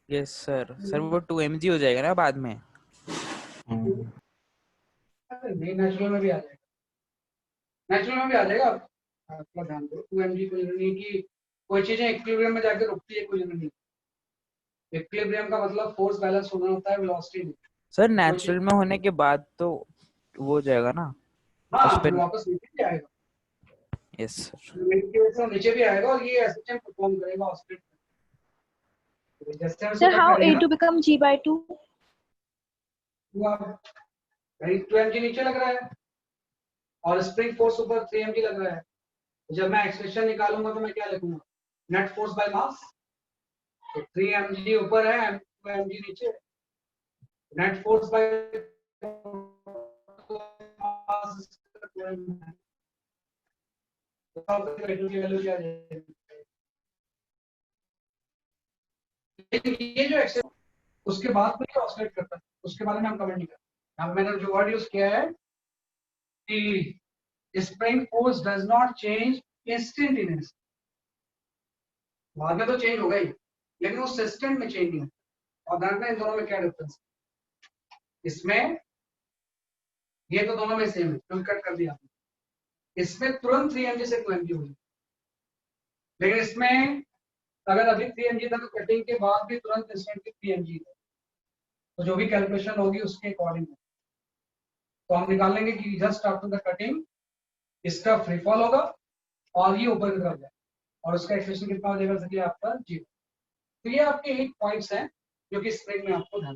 Yes sir. सर वो 2mg हो जाएगा ना बाद में? नहीं नेचुरल में भी आ जाएगा, नेचुरल में भी आ जाएगा, आपका ध्यान दो 2mg कोई जरूरी नहीं कि कोई चीजें इक्विलिब्रियम में जाके रुकती है, कोई जरूरी नहीं। इक्विलिब्रियम का मतलब फोर्स बैलेंस होना होता है, वेलोसिटी नहीं। सर नेचुरल में होने के बाद तो वो हो जाएगा ना हाँ, उस पे? वापस नीचे भी आएगा, यस सर। नीचे भी आएगा, और ये ऐसे परफॉर्म करेगा ऑस्ट्रेट। Sir, how A2 become G/2? हुआ 2mg नीचे लग रहा है और स्प्रिंग फोर्स ऊपर 3mg लग रहा है, जब मैं एक्सप्रेशन निकालूंगा तो मैं क्या लिखूंगा, नेट फोर्स बाय मास, तो 3mg ऊपर है 2mg नीचे, net force by mass value क्या है। ये जो एक्सेस उसके बाद में ऑसिलेट करता है, उसके बारे में हम कमेंट नहीं करते। अब मैंने जो वर्ड यूज किया है कि spring force does not change instantaneous, बाद में तो चेंज होगा ही, लेकिन उस इंस्टेंट में चेंज नहीं होता। और जानना इन दोनों में क्या डिफरेंस है, इसमें ये तो दोनों में सेम है, क्यों कट कर दिया आपने, इसमें तुरंत 3mg से 2mg हो, लेकिन इसमें अगर अभी 3mg था तो कटिंग के बाद भी तुरंत इंस्टेंटली 3mg था, तो जो भी कैलकुलेशन होगी उसके अकॉर्डिंग तो हम निकाल लेंगे कि जस्ट आफ्टर द कटिंग इसका फ्री फॉल होगा और ये ऊपर की तरफ जाए, और उसका एक्सप्रेशन कितना हो जाएगा, सके आपका 0। तो ये आपके 8 पॉइंट्स हैं जो कि स्प्रिंग में आपको ध्यान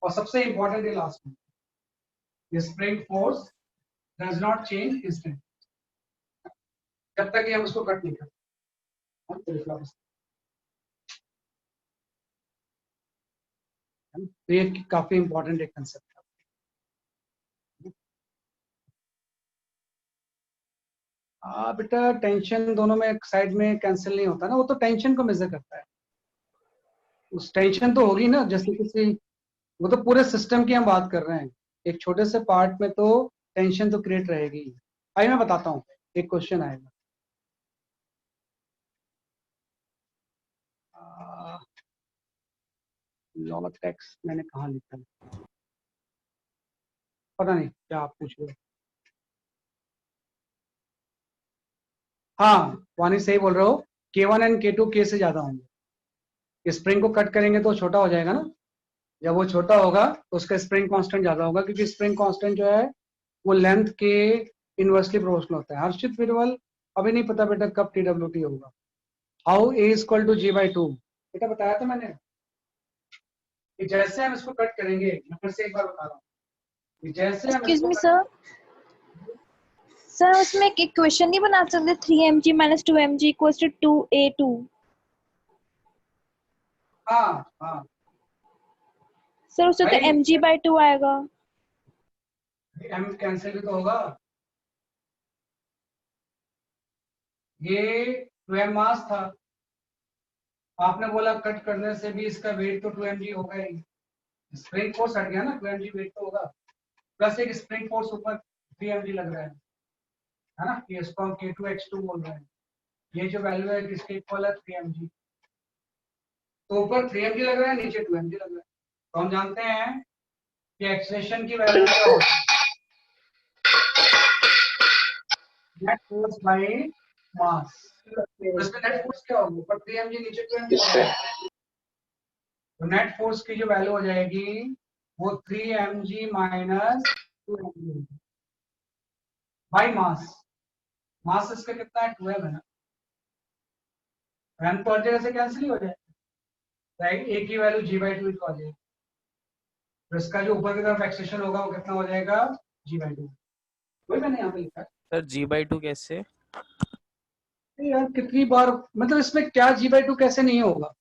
और सबसे इंपॉर्टेंट है लास्ट में, the spring force does not change instant, जब तक कि हम उसको कट नहीं करते। तो ये काफी इंपॉर्टेंट एक कंसेप्ट है। बेटा टेंशन दोनों में एक साइड में कैंसिल नहीं होता ना, वो तो टेंशन को मेजर करता है। उस टेंशन तो होगी ना, जैसे किसी, वो तो पूरे सिस्टम की हम बात कर रहे हैं, एक छोटे से पार्ट में तो टेंशन तो क्रिएट रहेगी। आइए मैं बताता हूँ, एक क्वेश्चन आएगा। लॉ ऑफ टैक्स मैंने कहाँ लिखा है, पता नहीं क्या आप पूछ रहे हो। हाँ वानी सही बोल रहे हो, K1 एंड K2 K से ज्यादा होंगे। स्प्रिंग को कट करेंगे तो छोटा हो जाएगा ना, जब वो छोटा होगा तो उसका स्प्रिंग कांस्टेंट ज्यादा होगा, क्योंकि स्प्रिंग कांस्टेंट जो है वो लेंथ के इनवर्सली प्रोपोर्शनल होता है। हर्षित फिरवल अभी नहीं पता बेटा कब TWT होगा। How A equal to G/2, बेटा बताया था मैंने कि जैसे हम इसको कट करेंगे, मैं फिर से एक बार बता रहा हूँ कि जैसे हम एक्सक्यूज इसको मी सर, सर उसमें एक इक्वेशन नहीं बना सकते 3mg minus 2mg equals to 2a2? हाँ हाँ सर उससे तो भाई mg/2 आएगा। m कैंसिल भी तो होगा, ये 2m मास था, आपने बोला कट करने से भी इसका वेट तो 2mg होगा ही, स्प्रिंग फोर्स हट गया ना, 2mg वेट तो होगा, प्लस एक स्प्रिंग फोर्स ऊपर 3mg लग रहा है ना, ये इसको हम K2X2 बोल रहे हैं। ये जो वैल्यू है किसके इक्वल है, 3mg। तो ऊपर 3mg लग रहा है, नीचे 2mg लग रहा है, तो हम जानते हैं कि एक्सेलेरेशन की वैल्यू क्या होगी, नेट फोर्स बाय मास। इसमें नेट फोर्स क्या होगी, ऊपर 3mg नीचे 2mg होगा, तो नेट फोर्स की जो वैल्यू हो जाएगी वो 3mg minus 2mg by mass. मास इसका कितना है, 2m है ना, m तो हर जगह से कैंसिल ही हो जाएगा, राइट। a की वैल्यू G/2 आ जाएगी, तो इसका जो ऊपर की तरफ एक्सेशन होगा वो कितना हो जाएगा, G/2। वही मैंने यहाँ पे लिखा है। सर G/2 कैसे? अरे यार कितनी बार, मतलब इसमें क्या G/2 कैसे नहीं होगा,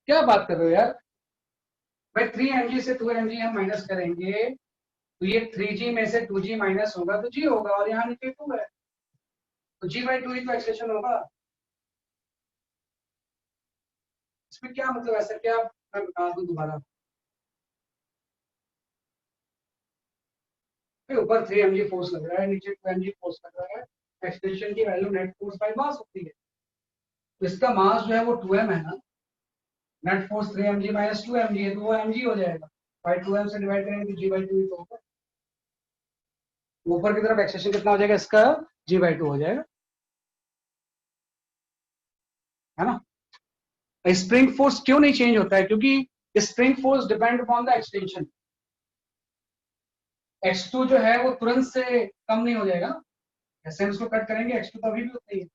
क्या बात कर रहे हो यार। भाई 3mg से 2mg हम माइनस करेंगे तो ये 3g में से 2g माइनस होगा तो g होगा, और यहाँ नीचे 2 है तो G/2 ही तो एक्सेशन होगा। इसमें क्या मतलब, ऐसा क्या, मैं बता दूं दोबारा। ऊपर 3mg फोर्स लग रहा है, नीचे 2mg फोर्स लग रहा है, एक्सटेंशन की value net force by mass होती है, तो इसका मास जो है वो 2m है ना, net force 3mg minus 2mg है तो वो mg हो जाएगा, बाय 2m से डिवाइड करेंगे तो G/2 ही तो होगा। ऊपर की तरफ एक्सेशन कितना हो जाएगा इसका, G/2 हो जाएगा, है ना। स्प्रिंग फोर्स क्यों नहीं चेंज होता है, क्योंकि spring force depend upon the extension. x2 जो है वो तुरंत से कम नहीं हो जाएगा, ऐसे हम इसको कट करेंगे x2 तो अभी भी उतनी है,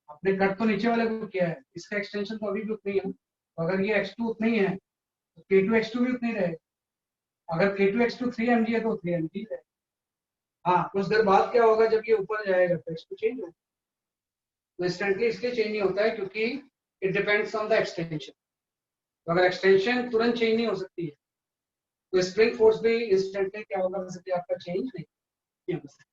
आपने कट तो नीचे वाले को किया है, इसका एक्सटेंशन तो अभी भी उतनी है, तो अगर ये x2 उतनी है तो K2X2 भी उतनी रहेगा, अगर K2X2 3mg है तो 3mg है। हाँ कुछ देर बाद क्या होगा, जब ये ऊपर जाएगा तो x2 चेंज होगा, तो इंस्टेंटली इसलिए चेंज नहीं होता है क्योंकि it depends on the extension, तो अगर एक्सटेंशन तुरंत चेंज नहीं हो सकती है तो स्प्रिंग फोर्स भी इंस्टेंटली क्या होगा, वैसे आपका चेंज नहीं हो सकता।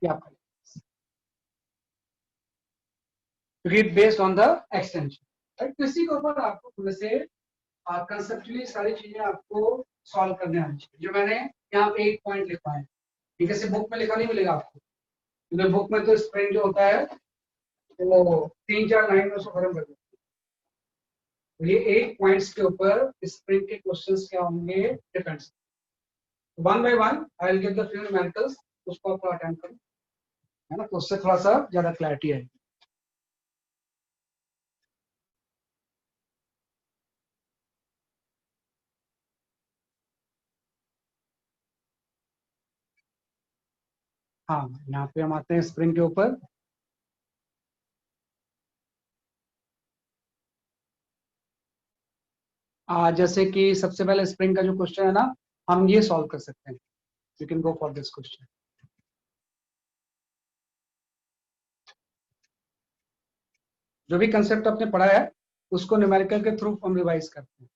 क्या आपका, क्योंकि based on the extension, right. तो इसी के ऊपर आपको थोड़े से कंसेप्चुअली सारी चीजें आपको सॉल्व करने आनी चाहिए, जो मैंने यहाँ पे एक पॉइंट लिखा है, ठीक है, सिर्फ बुक में लिखा नहीं मिलेगा आपको, क्योंकि बुक में तो स्प्रिंग जो होता है वो 3-4 लाइन में उसको खत्म कर देते हैं, तो ये 8 पॉइंट्स के ऊपर स्प्रिंग के क्वेश्चंस क्या होंगे, depends. One by one I will give the few numericals, उसको आप अटेम्प्ट करो, है ना, तो उससे थोड़ा सा ज्यादा क्लैरिटी आएगी। हाँ, यहाँ पे हम आते हैं स्प्रिंग के ऊपर। जैसे कि सबसे पहले स्प्रिंग का जो क्वेश्चन है ना, हम ये सॉल्व कर सकते हैं। You can go for this question. जो भी कंसेप्ट आपने पढ़ा है उसको न्यूमेरिकल के थ्रू हम रिवाइज करते हैं।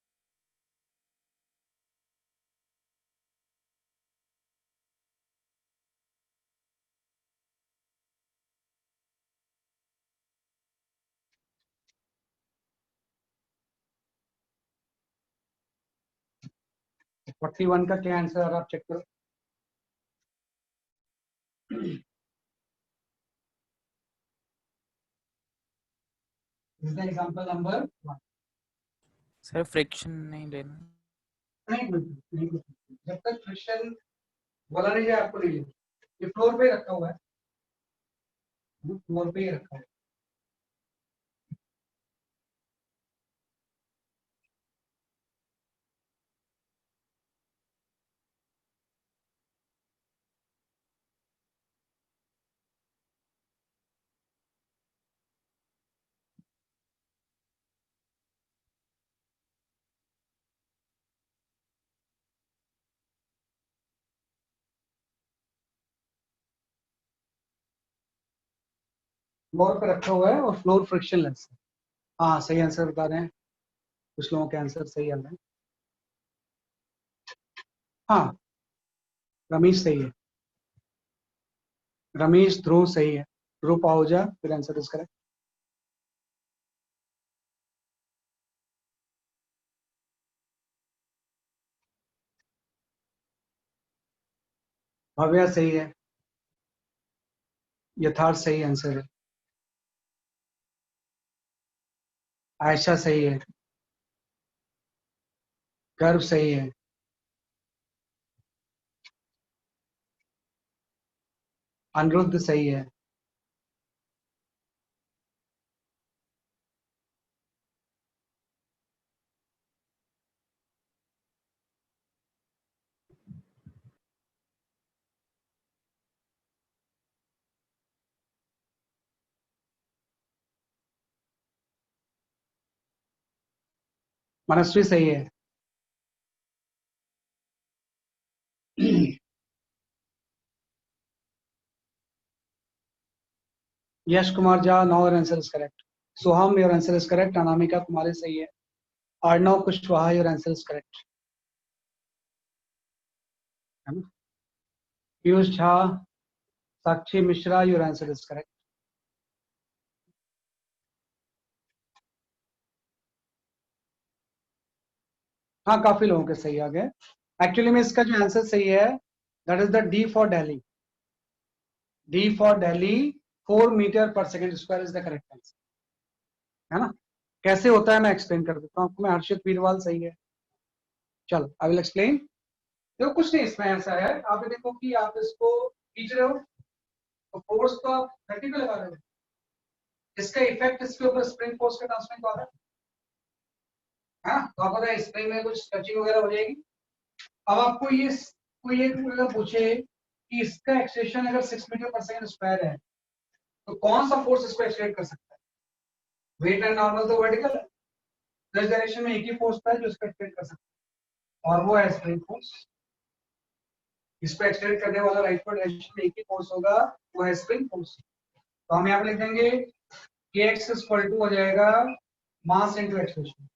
तो 41 का क्या आंसर है, आप चेक करो। This is the example number 1। Sir friction नहीं लेना। नहीं, जब तक फ्रिक्शन बोला नहीं जाए आपको नहीं लेना। ये फ्लोर पे रखा हुआ है, फ्लोर पे ही रखा है। फ्लोर पे रखा हुआ है और फ्लोर फ्रिक्शनलेस है। हाँ, सही आंसर बता रहे हैं, कुछ लोगों के आंसर सही आ रहे हैं। हाँ, रमेश सही है, रमेश ध्रुव सही है, ध्रुव पाहुजा, फिर आंसर इज करेक्ट। भव्या सही है, यथार्थ सही आंसर है, आयशा सही है, गर्व सही है, अनिरुद्ध सही है, मनस्वी सही है, Yash Kumar Jha, no, your answer is correct. Soham, your answer is correct. Anamika Kumari सही है, Arnav Kushwaha, your answer is correct. Piyush Jha, Sakshi Mishra, your answer is correct. हाँ, काफी लोगों के सही आ गए। एक्चुअली में इसका जो आंसर सही है that is the D for Delhi. D for Delhi 4 metre per second square is the correct answer, है ना। कैसे होता है मैं एक्सप्लेन कर देता हूँ आपको। मैं हर्षित वीरवाल सही है। चलो आई विल एक्सप्लेन। देखो कुछ नहीं इसमें ऐसा है, आप ये देखो कि आप इसको खींच रहे हो तो फोर्स तो आप 30 पे लगा रहे हो, इसका इफेक्ट इसके ऊपर स्प्रिंग फोर्स का ट्रांसफर को आ रहा है ना। तो आपको पता है स्प्रिंग में कुछ टचिंग वगैरह हो जाएगी। अब आपको ये कोई एक अगर पूछे कि इसका एक्सटेंशन अगर 6 मीटर पर सेकंड स्क्वायर है तो कौन सा फोर्स इसको एक्सटेंड कर सकता है। वेट एंड नॉर्मल तो वर्टिकल है, इस डायरेक्शन में एक ही फोर्स है जो इसको एक्सटेंड कर सकता है और वो है स्प्रिंग फोर्स। इसको एक्सटेंड करने वाला राइटवर्ड डायरेक्शन में एक ही फोर्स होगा, वो है स्प्रिंग फोर्स। तो हम यहाँ पे लिख देंगे kx इक्वल टू हो जाएगा मास इनटू एक्सलेशन।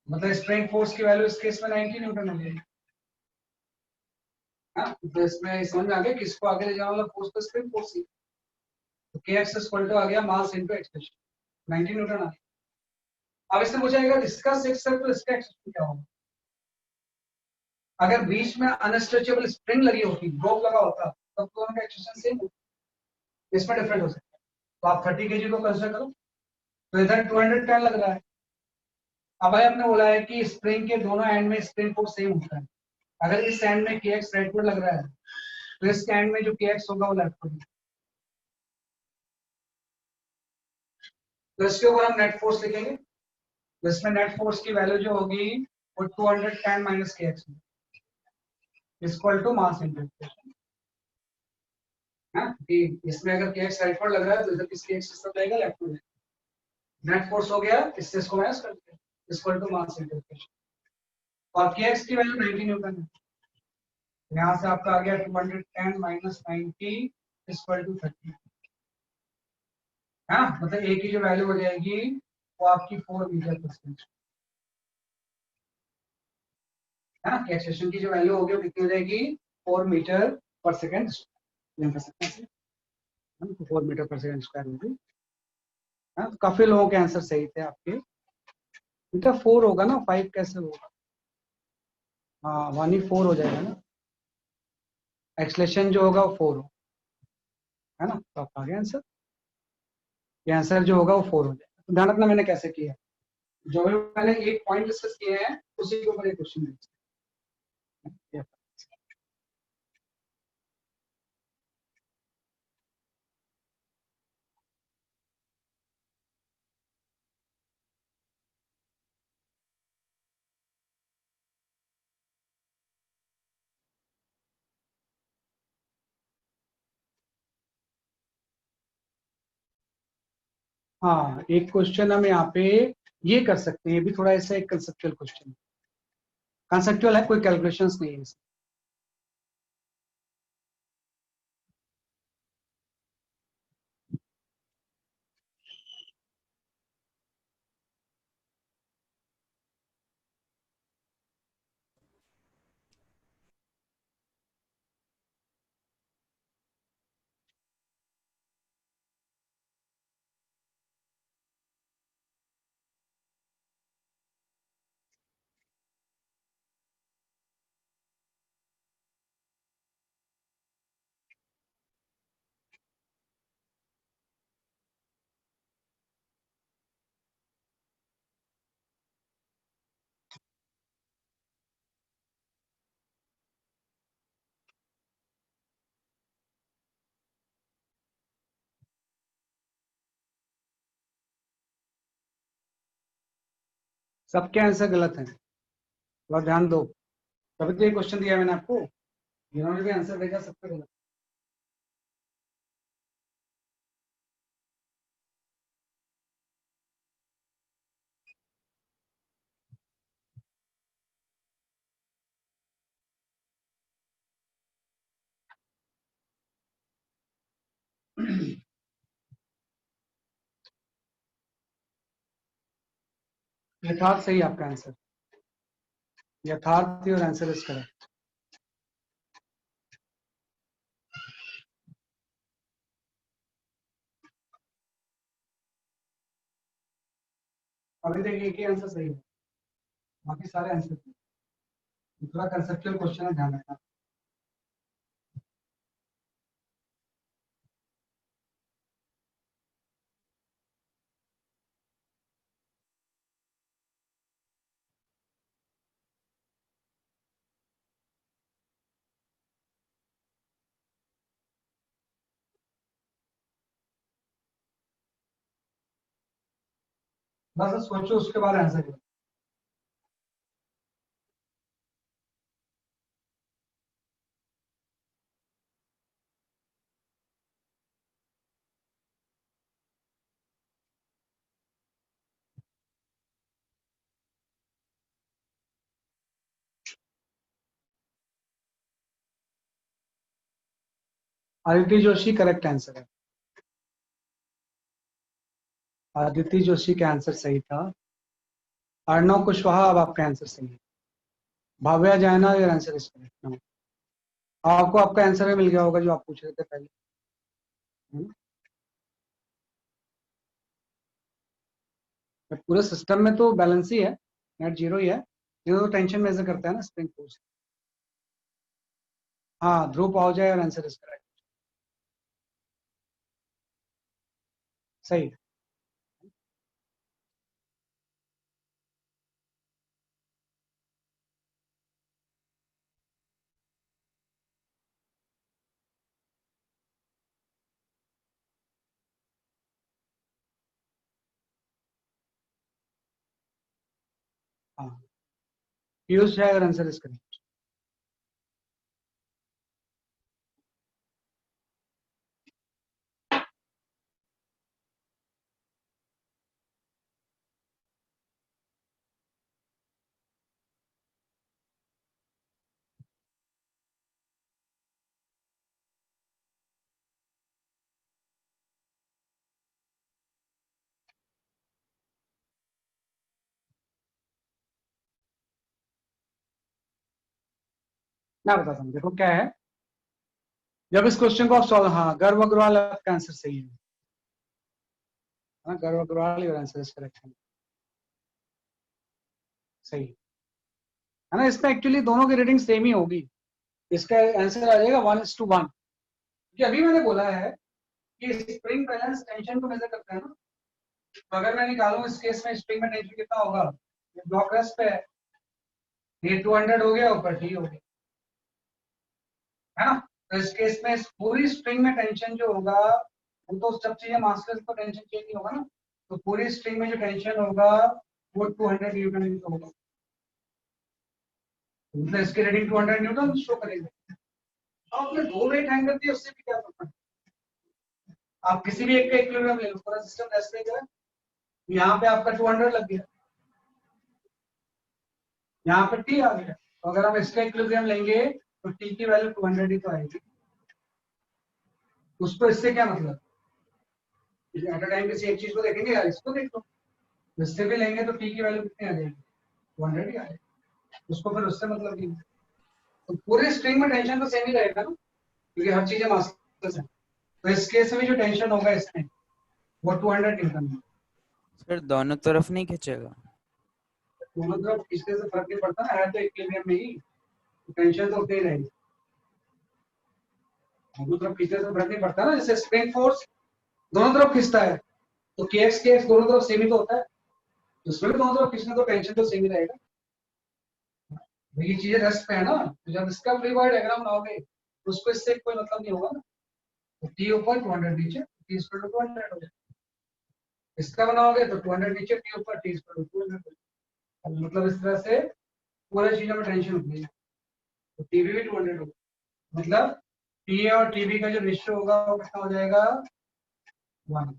मतलब स्प्रिंग फोर्स की वैल्यू इस केस में 90 न्यूटन हो जाएगी। हाँ, तो इसमें समझ में आ गया किसको आगे ले जाने वाला फोर्स तो स्प्रिंग फोर्स ही। तो kx इक्वल टू आ गया मास इनटू एक्सलेशन, 90 न्यूटन आ गया। अब इससे पूछा जाएगा इसका 6 है तो इसका एक्सलेशन क्या होगा। अगर बीच में अनस्ट्रेचेबल स्प्रिंग लगी होती, रोप लगा होता, तब तो उनका एक्सलेशन सेम होता, इसमें डिफरेंट हो सकता है। तो आप 30 kg को कंसीडर करो, तो इधर 210 लग रहा है। अब भाई आपने बोला है कि स्प्रिंग के दोनों एंड में स्प्रिंग फोर्स सेम होता है। अगर इस एंड में kx राइटवर्ड लग रहा है तो इस एंड में जो kx होगा वो लेफ्टवर्ड। तो इसके ऊपर हम नेट फोर्स लिखेंगे, तो इसमें नेट फोर्स की वैल्यू जो होगी वो 210 minus kx equal to mass into acceleration. है कि इसमें अगर केएक्स राइट फॉर लग रहा है तो इधर किसकी एक्स सिस्टम रहेगा लेफ्ट में। नेट फोर्स हो गया, इससे इसको माइनस कर दिया, equal to mass into rotation. और केएक्स की वैल्यू 90 न्यूटन है, यहाँ से आपका आ गया 210 माइनस 90 इक्वल टू 30। हाँ, मतलब ए की जो वैल्यू हो जाएगी वो आपकी 4 मीटर पर सेकंड। हाँ, एक्सेशन की जो वैल्यू होगी वो कितनी हो जाएगी 4 मीटर पर सेकंड। 4 मीटर पर सेकंड स्क्वायर होगी। हाँ, तो काफी लोगों के आंसर सही थे आपके। बेटा 4 होगा ना, 5 कैसे होगा? हाँ 1 ही 4 हो जाएगा ना, एक्सलेशन जो होगा वो 4 हो, है ना, तो आपका आ गया आंसर। ये आंसर जो होगा वो 4 हो जाएगा। तो ध्यान रखना मैंने कैसे किया, जो भी मैंने एक पॉइंट डिस्कस किए हैं उसी के ऊपर एक क्वेश्चन है। हाँ, एक क्वेश्चन हम यहाँ पे ये कर सकते हैं, ये भी थोड़ा ऐसा एक कंसेप्चुअल क्वेश्चन है। कंसेप्चुअल है, कोई कैलकुलेशंस नहीं है इसमें। सबके आंसर गलत हैं, थोड़ा ध्यान दो। तभी तो ये क्वेश्चन दिया मैंने आपको, जिन्होंने भी आंसर भेजा सबके गलत। यथार्थ सही आपका आंसर, यथार्थ और आंसर इज करेक्ट। अभी देखिए एक ही आंसर सही है, बाकी सारे आंसर सही है। थोड़ा कंसेप्चुअल क्वेश्चन है, ध्यान रखना। बस सोचो उसके बाद आंसर करो। आदित्य जोशी करेक्ट आंसर है, आदित्य जोशी का आंसर सही था। अर्णव कुशवाहा, अब आपका आंसर सही है। भाव्या जैना, योर आंसर इज करेक्ट। आपको आपका आंसर भी मिल गया होगा जो आप पूछ रहे थे पहले, है ना? पूरे सिस्टम में तो बैलेंस ही है, नेट जीरो ही है, ये तो टेंशन मेजर करता है ना स्प्रिंग फोर्स। हाँ, ध्रुव पहुंच जाए और आंसर इज करेक्ट, सही। हाँ, पीयूष जाए और आंसर इज करेक्ट। मैं बताता हूँ, देखो क्या है। जब इस क्वेश्चन को आप सॉल्व, हाँ गर्व अग्रवाल आपका आंसर सही है। हाँ Garv Agarwal your answer is correct, सही है ना। इसमें एक्चुअली दोनों की रेटिंग सेम ही होगी, इसका आंसर आ जाएगा 1:1। क्योंकि अभी मैंने बोला है कि स्प्रिंग बैलेंस टेंशन को मेजर करता है ना। तो अगर मैं निकालूं इस केस में स्प्रिंग में टेंशन कितना होगा, ब्लॉक रेस्ट पे है, ये 200 हो गया, ऊपर टी हो गया, है ना। तो इस केस में इस पूरी स्ट्रिंग में टेंशन जो होगा, वो तो सब चीजें मास्टर तो टेंशन चेंज नहीं होगा ना। तो पूरी स्ट्रिंग में जो टेंशन होगा वो 200 न्यूटन होगा, मतलब इसकी रेटिंग 200 न्यूटन शो करेगा। आपने दो वेट हैंगर दिए, उससे भी क्या करना है, आप किसी भी एक का इक्विलिब्रियम ले लो, पूरा सिस्टम रेस्ट पे है, यहाँ पे आपका 200 लग गया, यहाँ पे टी आ गया। तो अगर हम इसका इक्विलिब्रियम लेंगे तो टी की वैल्यू 200 ही तो आएगी। उसको इससे क्या मतलब, एट अ टाइम किसी एक चीज को देखेंगे यार, इसको देख लो, इससे भी लेंगे तो टी की वैल्यू कितनी आ जाएगी, 200 ही आ जाएगी। उसको फिर उससे मतलब नहीं। तो पूरे स्ट्रिंग में टेंशन तो सेम ही रहेगा ना, क्योंकि हर चीजें मास्टर्स है। तो इस केस में भी जो टेंशन होगा इसमें वो 200 न्यूटन है। सर दोनों तरफ नहीं खींचेगा? दोनों तरफ खींचने से फर्क नहीं पड़ता ना, है तो इक्विलिब्रियम में ही, तो टेंशन तो उतनी ही रहेगी। दोनों तरफ खींचने से फर्क नहीं पड़ता ना, जैसे स्प्रिंग फोर्स दोनों तरफ खींचता है, तो केएक्स दोनों तरफ सेम ही तो होता है, उसमें भी दोनों तरफ खींचना, तो टेंशन तो सेम ही रहेगा। ये चीजें रेस्ट पे है ना, तो जब इसका फ्री बॉडी डायग्राम बनाओगे तो उसको इससे कोई मतलब नहीं होगा ना। तो टी ऊपर 200 नीचे, टी स्क्वायर 200 हो जाएगा। इसका बनाओगे तो 200 नीचे, टी ऊपर, टी स्क्वायर 200। मतलब इस तरह से पूरे चीजों में टेंशन होती है, तो टीबी भी 200 होगा। मतलब टी और टीबी का जो रेशियो होगा वो कितना हो जाएगा, 1।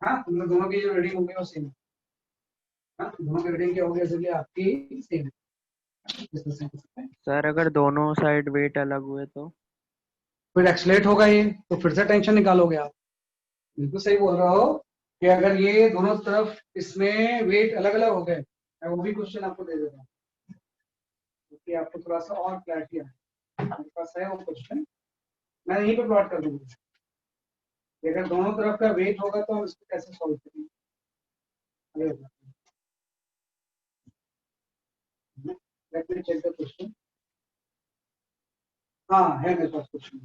हाँ, तुम लोग दोनों की जो रीडिंग होगी वो सेम। हाँ, दोनों की रीडिंग क्या होगी, इसलिए आपकी सेम है। सर अगर दोनों साइड वेट अलग हुए तो? फिर एक्सलेट होगा ये, तो फिर से टेंशन निकालोगे आप। बिल्कुल सही बोल रहा हो कि अगर ये दोनों तरफ इसमें वेट अलग अलग हो गए, मैं वो भी क्वेश्चन आपको दे देता हूँ, क्योंकि आपको थोड़ा सा और क्लैरिटी आए। मेरे पास है वो क्वेश्चन, मैं यहीं पे प्लॉट कर दूंगा कि अगर दोनों तरफ का वेट होगा तो हम इसको कैसे सॉल्व करेंगे। Let me check the question. हाँ है मेरे पास क्वेश्चन,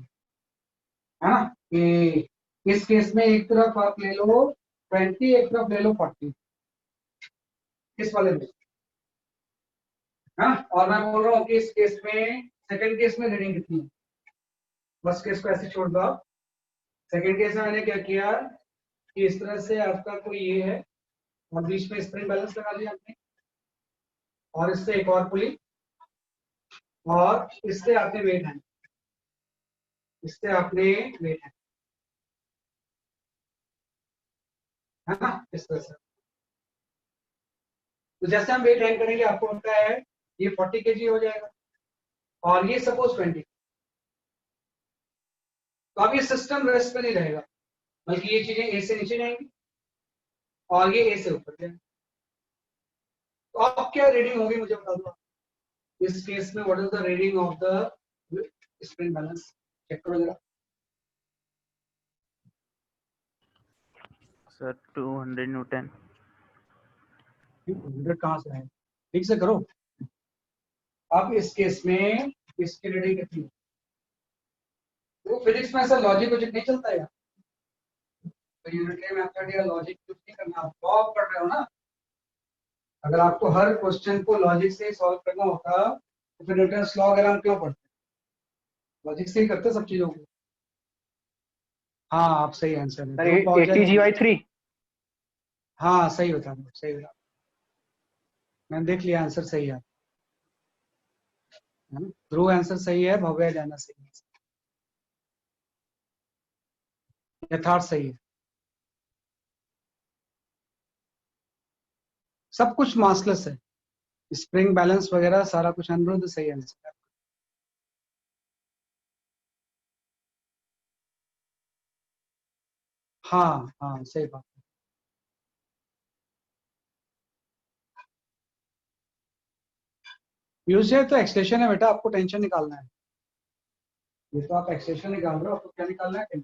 है ना। कि इस केस में एक तरफ आप ले लो 20, एक तरफ ले लो 40, इस वाले में, हाँ। और मैं बोल रहा हूँ कि इस केस में, सेकंड केस में रीडिंग कितनी है, फर्स्ट केस को ऐसे छोड़ दो आप। सेकंड केस में मैंने क्या किया कि इस तरह से आपका कोई ये है और बीच में स्प्रिंग बैलेंस लगा दिया आपने, और इससे एक और पुली, और इससे आपने वेट है, इससे आपने वेट है ना, इस तरह से। तो जैसे हम वेट हैंग करेंगे आपको होता है ये 40 kg हो जाएगा, और ये सपोज 20। तो अब ये सिस्टम रेस्ट पे नहीं रहेगा, बल्कि ये चीजें ए से नीचे जाएंगी और ये ए से ऊपर जाएंगी। तो अब क्या रीडिंग होगी मुझे बता दो इस केस में, what is the reading of the spring balance, check करो जरा। Sir 200 Newton. 100 कहाँ से आए, ठीक से करो। अब इस केस में इसकी रीडिंग कितनी, वो फिजिक्स में ऐसा लॉजिक कुछ नहीं चलता है, तो यूनिटरी मेथड या लॉजिक कुछ नहीं करना, आप लॉ पढ़ रहे हो ना। अगर आपको हर क्वेश्चन को लॉजिक से सॉल्व करना होता तो फिर न्यूटन्स लॉ वगैरह हम क्यों पढ़ते, लॉजिक से ही करते सब चीजों को। हाँ आप सही आंसर है, ध्रुव पहुंच जाएगा। 80Gy3। हाँ सही बता, सही बता, मैंने देख लिया आंसर सही है ना? ध्रुव आंसर सही है, भव्य जाना सही है, यथार्थ सही है, सब कुछ मासलेस है, स्प्रिंग बैलेंस वगैरह सारा कुछ अनुरुद्ध सही आंसर है। हाँ हाँ सही बात है। यूज है तो एक्सटेंशन है बेटा, आपको टेंशन निकालना है। ये तो आप एक्सटेंशन निकाल रहे हो, आपको क्या निकालना है?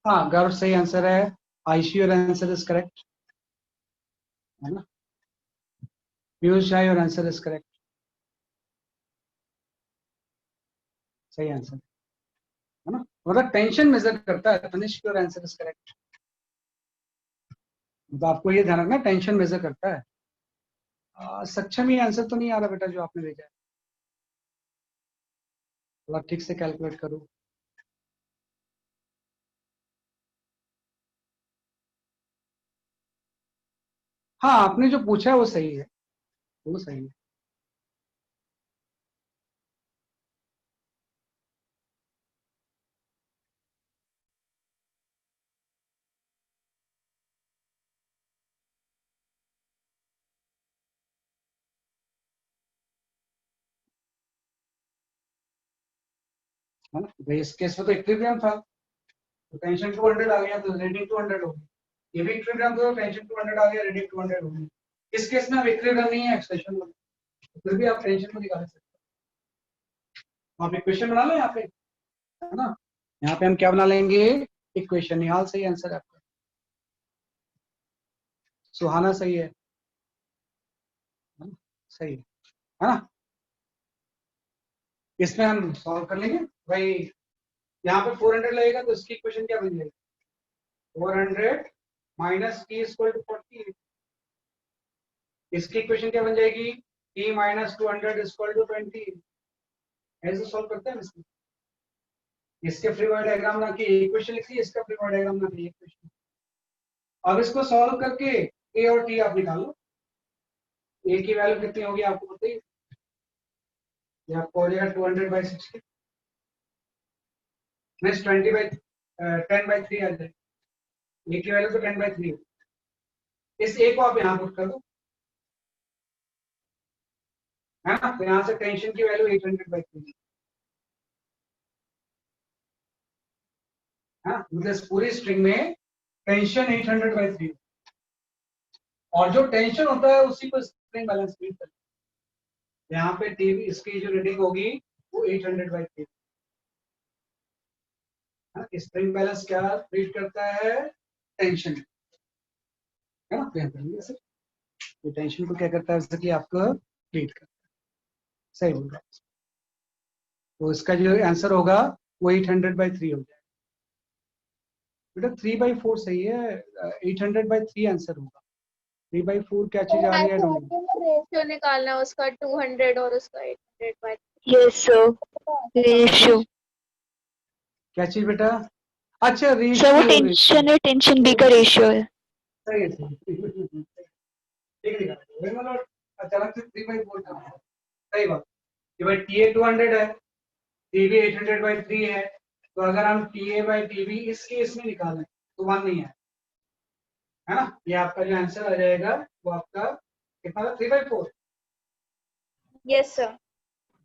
हाँ, गर्व सही आंसर है। Aishi your answer is correct, है ना। Piyush Shah your answer is correct, सही आंसर है ना। मतलब टेंशन मेजर करता है। Tanishq your answer is correct. तो आपको ये ध्यान रखना, टेंशन मेजर करता है। सक्षम ही आंसर तो नहीं आ रहा बेटा जो आपने भेजा है, थोड़ा ठीक से कैलकुलेट करो। हाँ, आपने जो पूछा है वो सही है, वो सही है। है ना, भाई इस केस में तो इक्विलिब्रियम था, तो टेंशन 200 आ गया तो रीडिंग 200 होगी। ये भी इक्विलिब्रियम था, तो टेंशन 200 आ गया, रीडिंग 200 होगी। इस केस में अब इक्विलिब्रियम नहीं है एक्सप्रेशन में, तो फिर भी आप टेंशन को निकाल सकते हो। आप इक्वेशन बना लो यहाँ पे, है ना। यहाँ पे हम क्या बना लेंगे, इक्वेशन। निहाल सही आंसर है आपका, सुहाना सही है ना? सही है ना। इसमें हम सॉल्व कर लेंगे भाई। यहाँ पे 400 लगेगा तो इसकी इक्वेशन क्या बन जाएगी, 400 माइनस टी इक्वल टू 40। इसकी इक्वेशन क्या बन जाएगी, टी माइनस 200 इक्वल टू 20। ऐसे सॉल्व करते हैं इसमें। इसके फ्री बॉडी डायग्राम ना की इक्वेशन लिखी, इसका फ्री बॉडी डायग्राम ना की इक्वेशन। अब इसको सॉल्व करके ए और टी आप निकाल लो। ए की वैल्यू कितनी होगी आपको पता ही है। ये आपको हो जाएगा 200/60 मीन्स 10/3 आ जाएगा। ए की वैल्यू तो 10/3 है। इस ए को आप यहाँ पुट कर दो, है ना। तो यहाँ से टेंशन की वैल्यू 800/3 है ना। मतलब इस पूरी स्ट्रिंग में टेंशन 800/3, और जो टेंशन होता है उसी को स्प्रिंग बैलेंस रीड करते हैं। यहाँ पे टीवी इसकी जो रीडिंग होगी वो 800/3 है। स्प्रिंग बैलेंस क्या रीड करता है, टेंशन, है ना। तो यहाँ पे ऐसे ये टेंशन को क्या करता है, जैसे कि आपको रीड करता है। सही बोल रहा है। तो इसका जो आंसर होगा वो 800/3 हो जाएगा बेटा। 3/4 सही है, 800/3 आंसर होगा। 3/4 क्या चीज आ रही है, ढूंढो। रेशियो निकालना है उसका 200 और उसका 800 Yes, sir. Ratio. क्या चीज बेटा, अच्छा सर वो रेशियो। टेंशन है, टेंशन बी का रेशियो है। सही है, सही ठीक है। वही मतलब अचानक से 3/4 का सही बात। कि भाई टी ए 200 है, टी बी 800/3 है, तो अगर हम T A by T B इस केस में निकालें तो 1 नहीं है ना। ये आपका जो आंसर आ जाएगा वो आपका कितना था, 3/4। Yes sir.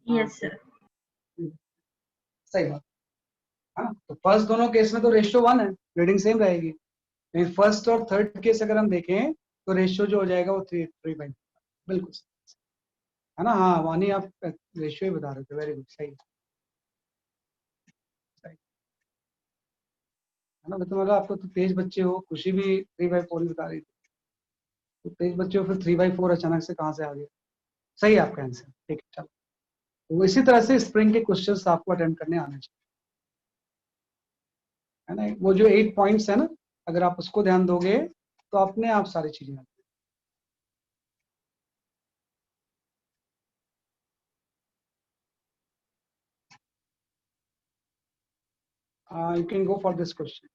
Yes, sir. सही बात है ना। तो फर्स्ट दोनों केस में तो रेशियो 1 है, रीडिंग सेम रहेगी। लेकिन फर्स्ट और थर्ड केस अगर हम देखें तो रेशियो जो हो जाएगा वो 3/4 बिल्कुल है ना। हाँ वानी, आप रेशियो ही बता रहे थे, वेरी गुड, सही सही है ना। मतलब मतलब आपको तो तेज बच्चे हो, खुशी भी 3/4 ही बता रही थी। तो तेज बच्चे हो, फिर 3/4 अचानक से कहाँ से आ गया। सही है आपका आंसर, ठीक है चलो। तो इसी तरह से स्प्रिंग के क्वेश्चंस आपको अटेम्प्ट करने आने चाहिए, है ना। वो जो 8 पॉइंट्स है ना, अगर आप उसको ध्यान दोगे तो अपने आप सारी चीजें आती हैं। You can go for this question.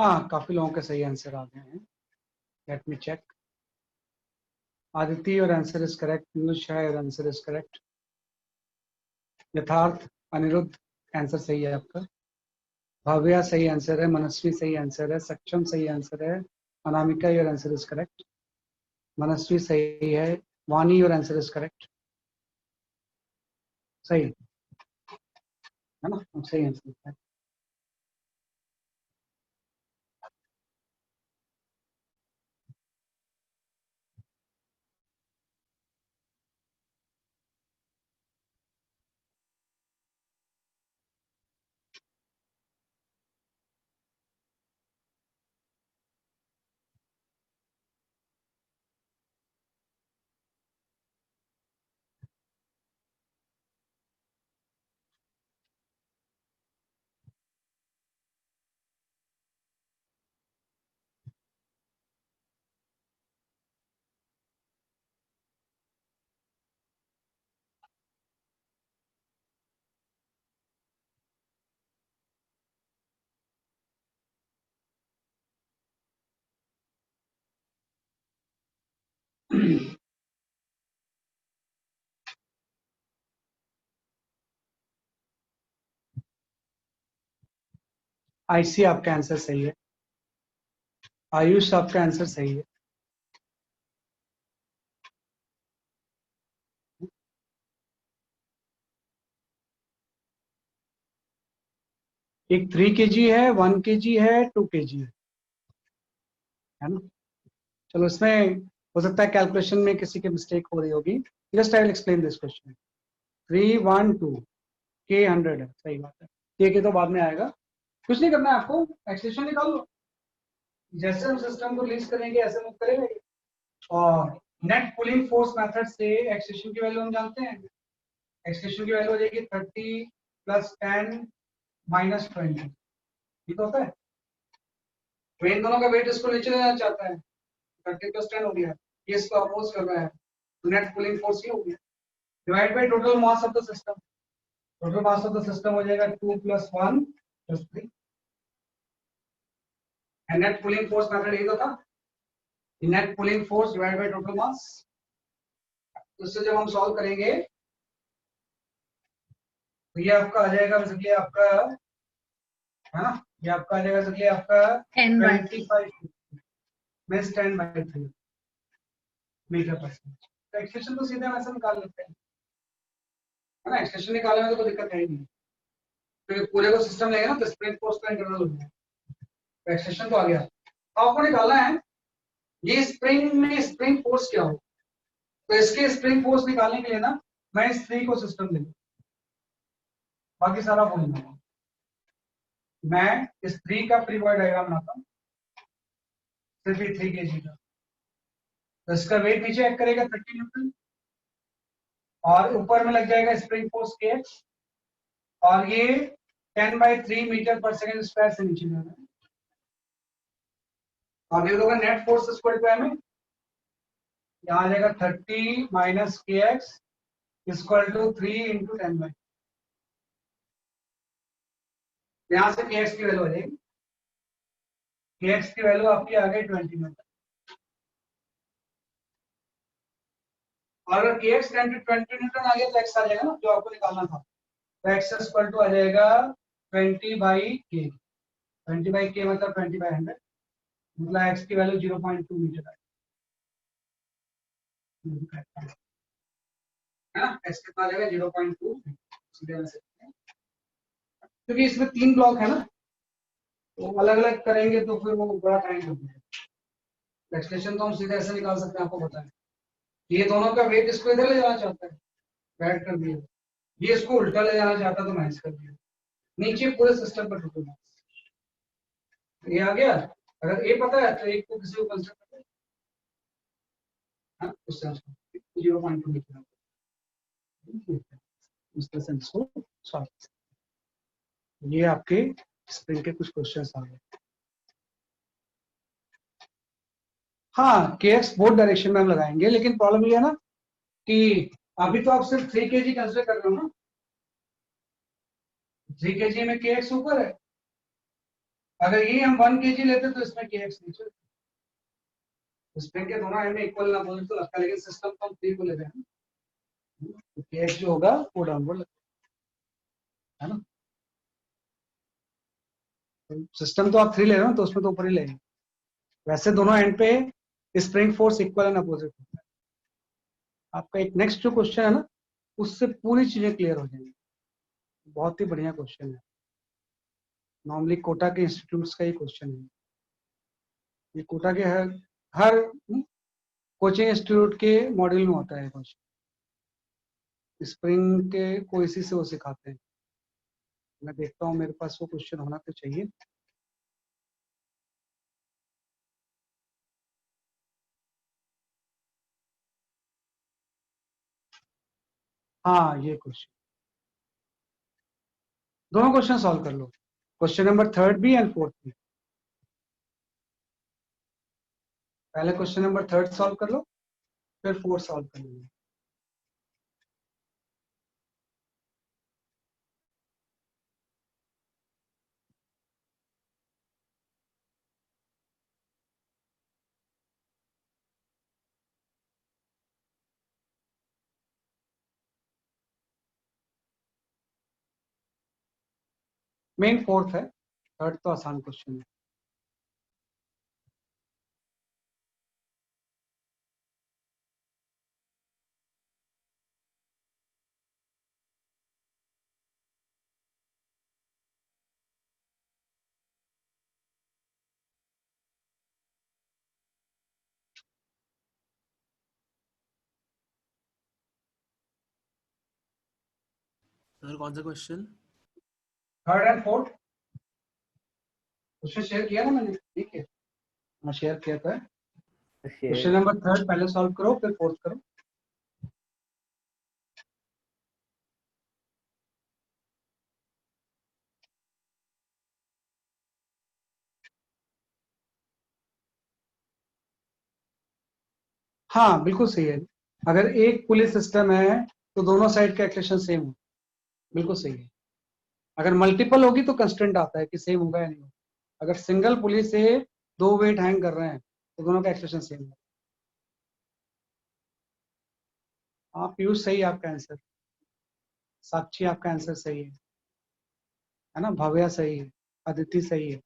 हाँ, काफी लोगों के सही आंसर आ गए हैं. Let me check. Aditya, your answer is correct. Piyush Shah, your answer is correct. Yatharth, Aniruddh, answer सही है आपका. भव्या सही आंसर है. मनस्वी सही आंसर है. सक्षम सही आंसर है. Anamika, your answer is correct. Manasvi सही है. वानी, योर आंसर इज करेक्ट. सही है ना? सही आंसर है. आईसी, आपका आंसर सही है. आयुष, आपका आंसर सही है. एक 3 kg है, 1 kg है, 2 kg है ना? चलो, इसमें हो सकता है कैलकुलेशन में किसी की मिस्टेक हो रही होगी. Just I will explain this question. 312 के 100 है. सही बात है. के तो बाद में आएगा. कुछ नहीं करना है आपको. एक्सप्रेशन निकाल लो. जैसे हम सिस्टम को रिलीज करेंगे ऐसे मूव करेंगे. और नेट पुलिंग फोर्स मेथड से एक्सप्रेशन की वैल्यू हम जानते हैं. एक्सप्रेशन की वैल्यू हो जाएगी 30 + 10 - 20. ठीक होता है. तो इन दोनों का वेट इसको नीचे लेना चाहता है. 30 + 10 हो गया. ये इसको अपोज कर रहा है. तो नेट पुलिंग फोर्स ये हो गया. Divide by total mass of the system. Total mass of the system हो जाएगा 2 + 1 + 3. And net pulling force method यही तो था. Net pulling force divide by total mass. तो इससे जब हम सॉल्व करेंगे तो ये आपका आ जाएगा बेसिकली आपका, है ना? ये आपका आ जाएगा बेसिकली आपका 25 मींस 10/3 मीटर पर सेकंड. तो एक्सप्रेशन तो सीधे हम ऐसे निकाल लेते हैं, है ना? एक्सप्रेशन निकालने में तो कोई दिक्कत है ही नहीं. तो पूरे को सिस्टम लेंगे ना तो स्प्रिंग फोर्स का इंटरवल हो जाएगा. तो एक्सप्रेशन तो आ गया. तो आपको निकालना है ये स्प्रिंग में स्प्रिंग फोर्स क्या हो. तो इसके स्प्रिंग फोर्स निकालने के लिए ना मैं इस 3 को सिस्टम ले लूं. बाकी सारा बोलूंगा. मैं इस 3 का फ्री बॉडी डायग्राम बनाता हूँ. सिर्फ 3 kg का. तो इसका वेट नीचे एक्ट करेगा 30 न्यूटन और ऊपर में लग जाएगा स्प्रिंग फोर्स kx. और ये 10/3 मीटर पर सेकंड स्क्वायर से नीचे जाना है. और ये होगा नेट फोर्स स्क्वायर पे में. यहाँ आ जाएगा 30 - kx = 3 × 10/. यहाँ से kx की वैल्यू आ जाएगी. kx की वैल्यू आपकी आ गई 20 न्यूटन. और अगर kx 20 न्यूटन आ गया तो x आ जाएगा ना जो आपको निकालना था. तो x = आ जाएगा 20/k. 20/k मतलब 20/100. मतलब x की वैल्यू 0.2 मीटर है ना? x कितना आ जाएगा 0.2 सीधे में सकते हैं. क्योंकि इसमें 3 ब्लॉक है ना तो अलग अलग करेंगे तो फिर वो बड़ा टाइम लगेगा. एक्सप्रेशन तो हम सीधे ऐसे निकाल सकते हैं. आपको बताएं ये दोनों का वेट इसको इधर ले जाना चाहता है तो ऐड कर दिया. ये इसको उल्टा ले जाना चाहता है तो माइनस कर दिया. नीचे पूरे सिस्टम पर टोटल मास. ये आ गया. अगर ए पता है तो एक को किसी को कंसिडर कर दे. हाँ, उससे 0.2 मीटर इस तरह से इसको सॉल्व. ये आपके स्प्रिंग के कुछ क्वेश्चंस आ गए. हाँ, kx बोथ डायरेक्शन में हम लगाएंगे. लेकिन प्रॉब्लम ये है ना कि अभी तो आप सिर्फ 3 kg कंसिडर कर रहे हो ना. 3 kg में kx ऊपर है अगर ये हम 1 kg लेते तो इसमें kx नीचे, स्प्रिंग के दोनों एंड में इक्वल ना बोले तो लगता है, लेकिन सिस्टम तो हम 3 को ले रहे हैं, तो kx जो होगा वो डाउनवर्ड लगेगा, है ना। सिस्टम तो आप 3 ले रहे हो तो उसमें तो ऊपर ही लेंगे। वैसे दोनों एंड पे spring force equal and opposite होता है। आपका एक नेक्स्ट जो क्वेश्चन है ना, उससे पूरी चीजें क्लियर हो जाएंगी। बहुत ही बढ़िया क्वेश्चन है, नॉर्मली कोटा के इंस्टीट्यूट्स का ही क्वेश्चन है ये। कोटा के हर कोचिंग इंस्टीट्यूट के मॉड्यूल में होता है क्वेश्चन। स्प्रिंग के को इसी से वो सिखाते हैं। मैं देखता हूँ मेरे पास वो क्वेश्चन होना तो चाहिए। हाँ ये क्वेश्चन, दोनों क्वेश्चन सॉल्व कर लो, क्वेश्चन नंबर 3rd भी एंड 4th भी। पहले क्वेश्चन नंबर 3rd सॉल्व कर लो, फिर 4th सॉल्व कर लो। मेन 4th है, 3rd तो आसान क्वेश्चन है। सर कौन सा question? 3rd and 4th question share किया ना मैंने, ठीक है, हाँ शेयर किया था। क्वेश्चन नंबर 3rd पहले सॉल्व करो, फिर 4th करो। हाँ बिल्कुल सही है, अगर एक पुलिस सिस्टम है तो दोनों साइड का एक्सेशन सेम हो, बिल्कुल सही है। अगर मल्टीपल होगी तो कंस्ट्रेंट आता है कि सेम होगा या नहीं होगा। अगर सिंगल पुलिस से 2 वेट हैंग कर रहे हैं तो दोनों का एक्सेशन सेम है। हाँ पीयूष सही है आपका आंसर, साक्षी आपका आंसर सही है ना, भव्या सही है, अदिति सही है।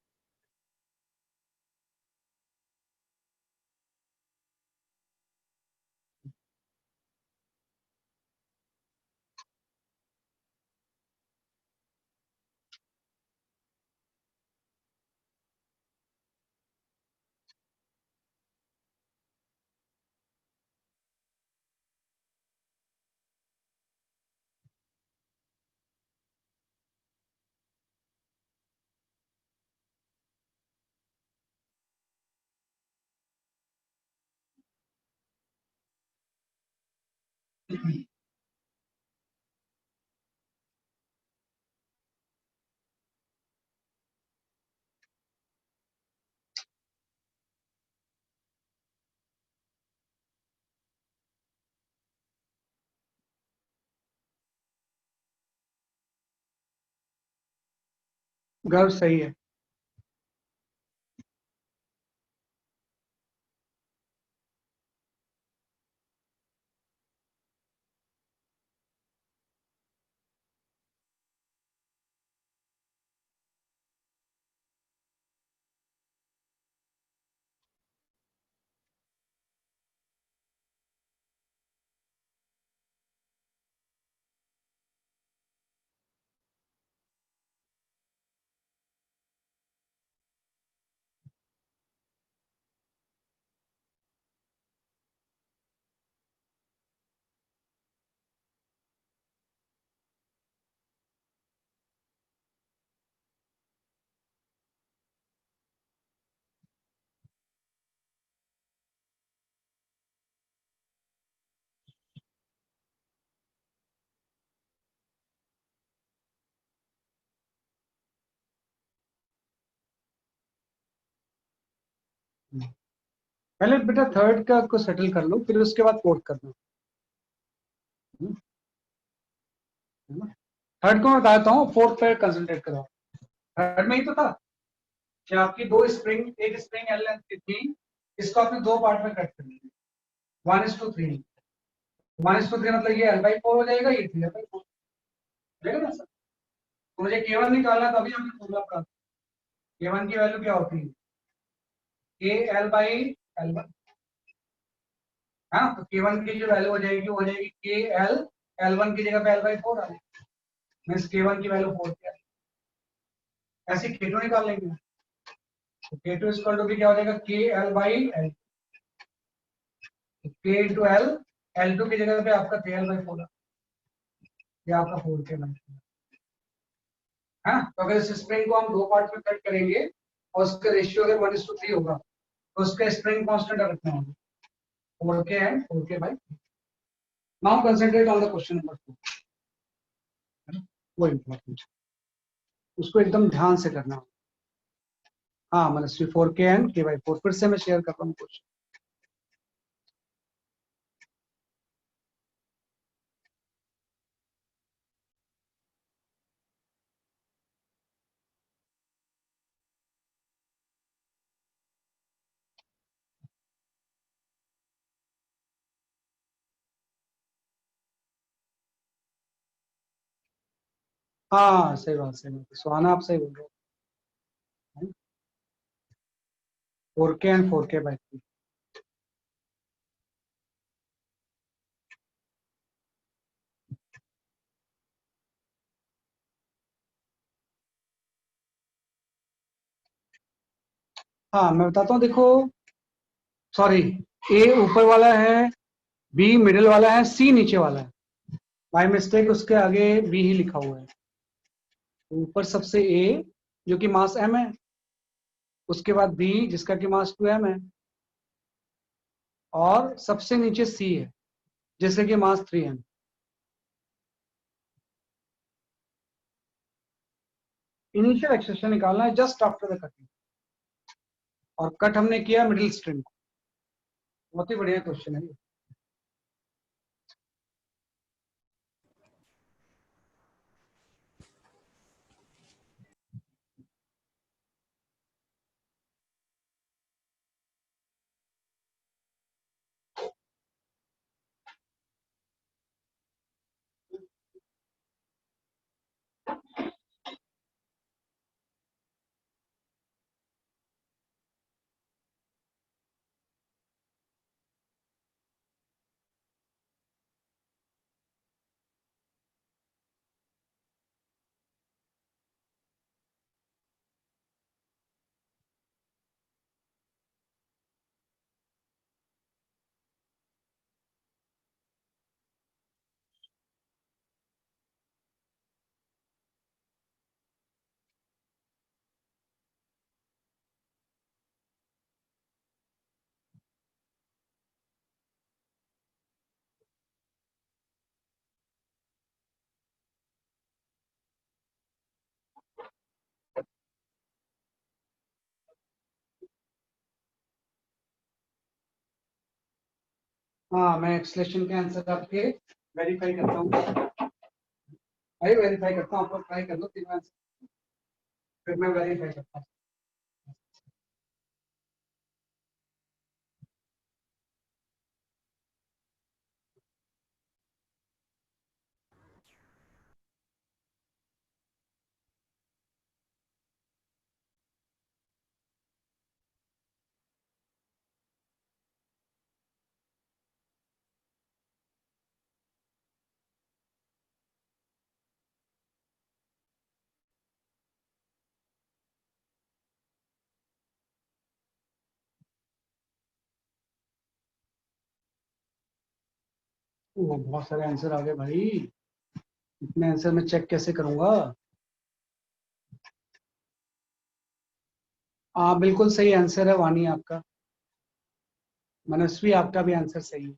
गर्व सही है। पहले बेटा 3rd का को सेटल कर लो, फिर उसके बाद 4th करना, है ना। 3rd को मैं बताता हूँ, 4th पे कंसंट्रेट करो। 3rd में ही तो था, कि आपकी दो स्प्रिंग, एक स्प्रिंग एल लेंथ की थी, इसको आपने दो पार्ट में कट कर दिया, 1:3। 1:3 मतलब ये L/4 हो जाएगा, ये 3L/4 हो जाएगा ना सर। तो मुझे K1 निकालना, तभी हमने फॉर्मूला पढ़ा। K1 की वैल्यू क्या होती है? KL/L1। हाँ, तो K1 की जो वैल्यू हो जाएगी वो हो जाएगी KL, L1 की जगह पे L/4 आ जाएगी, मीन्स K1 की वैल्यू 4 क्या है। ऐसे K2 निकाल लेंगे, तो K2 इक्वल टू भी क्या हो जाएगा? KL/L। K into L, L2 की जगह पे आपका 3L/4 है, ये आपका 4K/4। हाँ, तो अगर इस स्प्रिंग को हम दो पार्ट में कट करेंगे और उसका रेशियो अगर 1:3 होगा, तो उसका स्प्रिंग कांस्टेंट रखना होगा 4K and 4K/3। Now concentrate on the question number 2, वो इम्पोर्टेंट, उसको एकदम ध्यान से करना। हाँ, मतलब 4K एंड K/4 फिर से मैं शेयर कर रहा हूँ क्वेश्चन। हाँ, सही बात, सही बात, सुहाना आप सही बोल रहे हो। 4K and 4K/3। हाँ, मैं बताता हूँ, देखो, सॉरी, A ऊपर वाला है, B मिडिल वाला है, C नीचे वाला है। बाय मिस्टेक उसके आगे B ही लिखा हुआ है। ऊपर सबसे A जो कि मास m है, उसके बाद B जिसका कि मास 2m है, और सबसे नीचे C है जिसके कि मास 3m। इनिशियल एक्सेशन निकालना है जस्ट आफ्टर द कटिंग, और कट हमने किया मिडिल स्ट्रिंग को। बहुत ही बढ़िया क्वेश्चन है ये। हाँ, मैं एक्सलेशन के आंसर आपके वेरीफाई करता हूँ, भाई वेरीफाई करता हूँ, आप लोग ट्राई कर लो 3 आंसर, फिर मैं वेरीफाई करता हूँ। वो बहुत सारे आंसर आ गए भाई, इतने आंसर मैं चेक कैसे करूंगा। हाँ, बिल्कुल सही आंसर है वानी आपका। मनस्वी आपका भी आंसर सही है।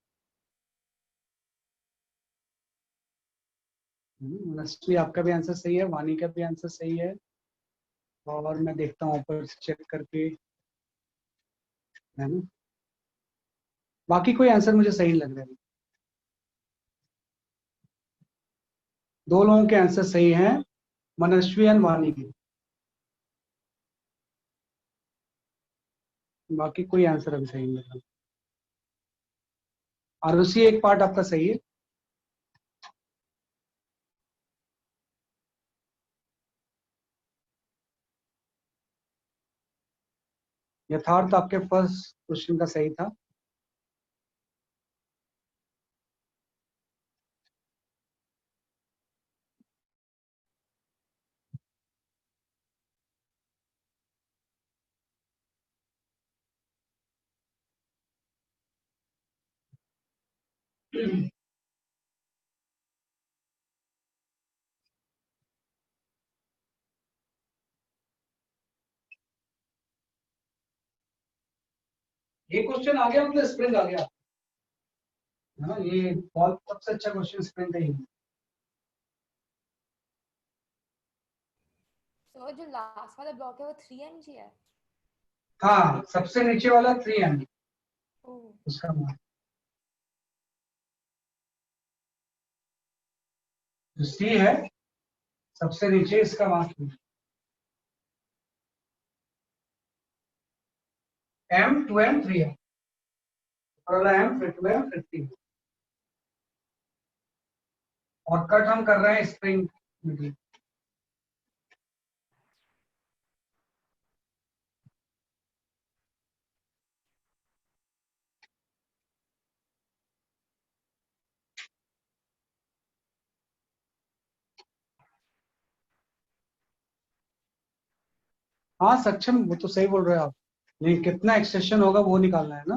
मनस्वी आपका भी आंसर सही है, वानी का भी आंसर सही है, और मैं देखता हूँ ऊपर से चेक करके, है ना। बाकी कोई आंसर मुझे सही नहीं लग रहा है। दो लोगों के आंसर सही हैं, मनस्वी एंड वानी के। बाकी कोई आंसर अभी सही नहीं लगा। आरुषि एक पार्ट आपका सही है। यथार्थ आपके फर्स्ट क्वेश्चन का सही था। ये क्वेश्चन आ गया मतलब स्प्रिंग आ गया है ना। ये बहुत सबसे अच्छा क्वेश्चन स्प्रिंग का ही है। तो जो लास्ट वाला ब्लॉक है वो 3 mg है। हाँ, सबसे नीचे वाला 3 mg ओह, उसका मान। जो सी है सबसे नीचे इसका मान M 2M 3M और वाला M फिर 2M फिर 3 और कट हम कर रहे हैं स्प्रिंग में। हाँ सक्षम, वो तो सही बोल रहे हो आप, लेकिन कितना एक्सटेंशन होगा वो निकालना है ना,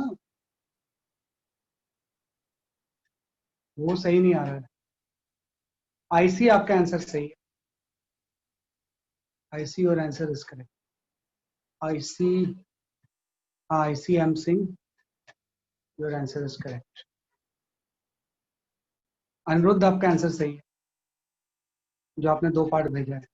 वो सही नहीं आ रहा है। आईसी आपका आंसर सही है। आईसी और आंसर इज करेक्ट। आईसी, हाँ Aishi M Singh, your answer is correct. Aniruddh आपका आंसर सही है, जो आपने 2 पार्ट भेजा है।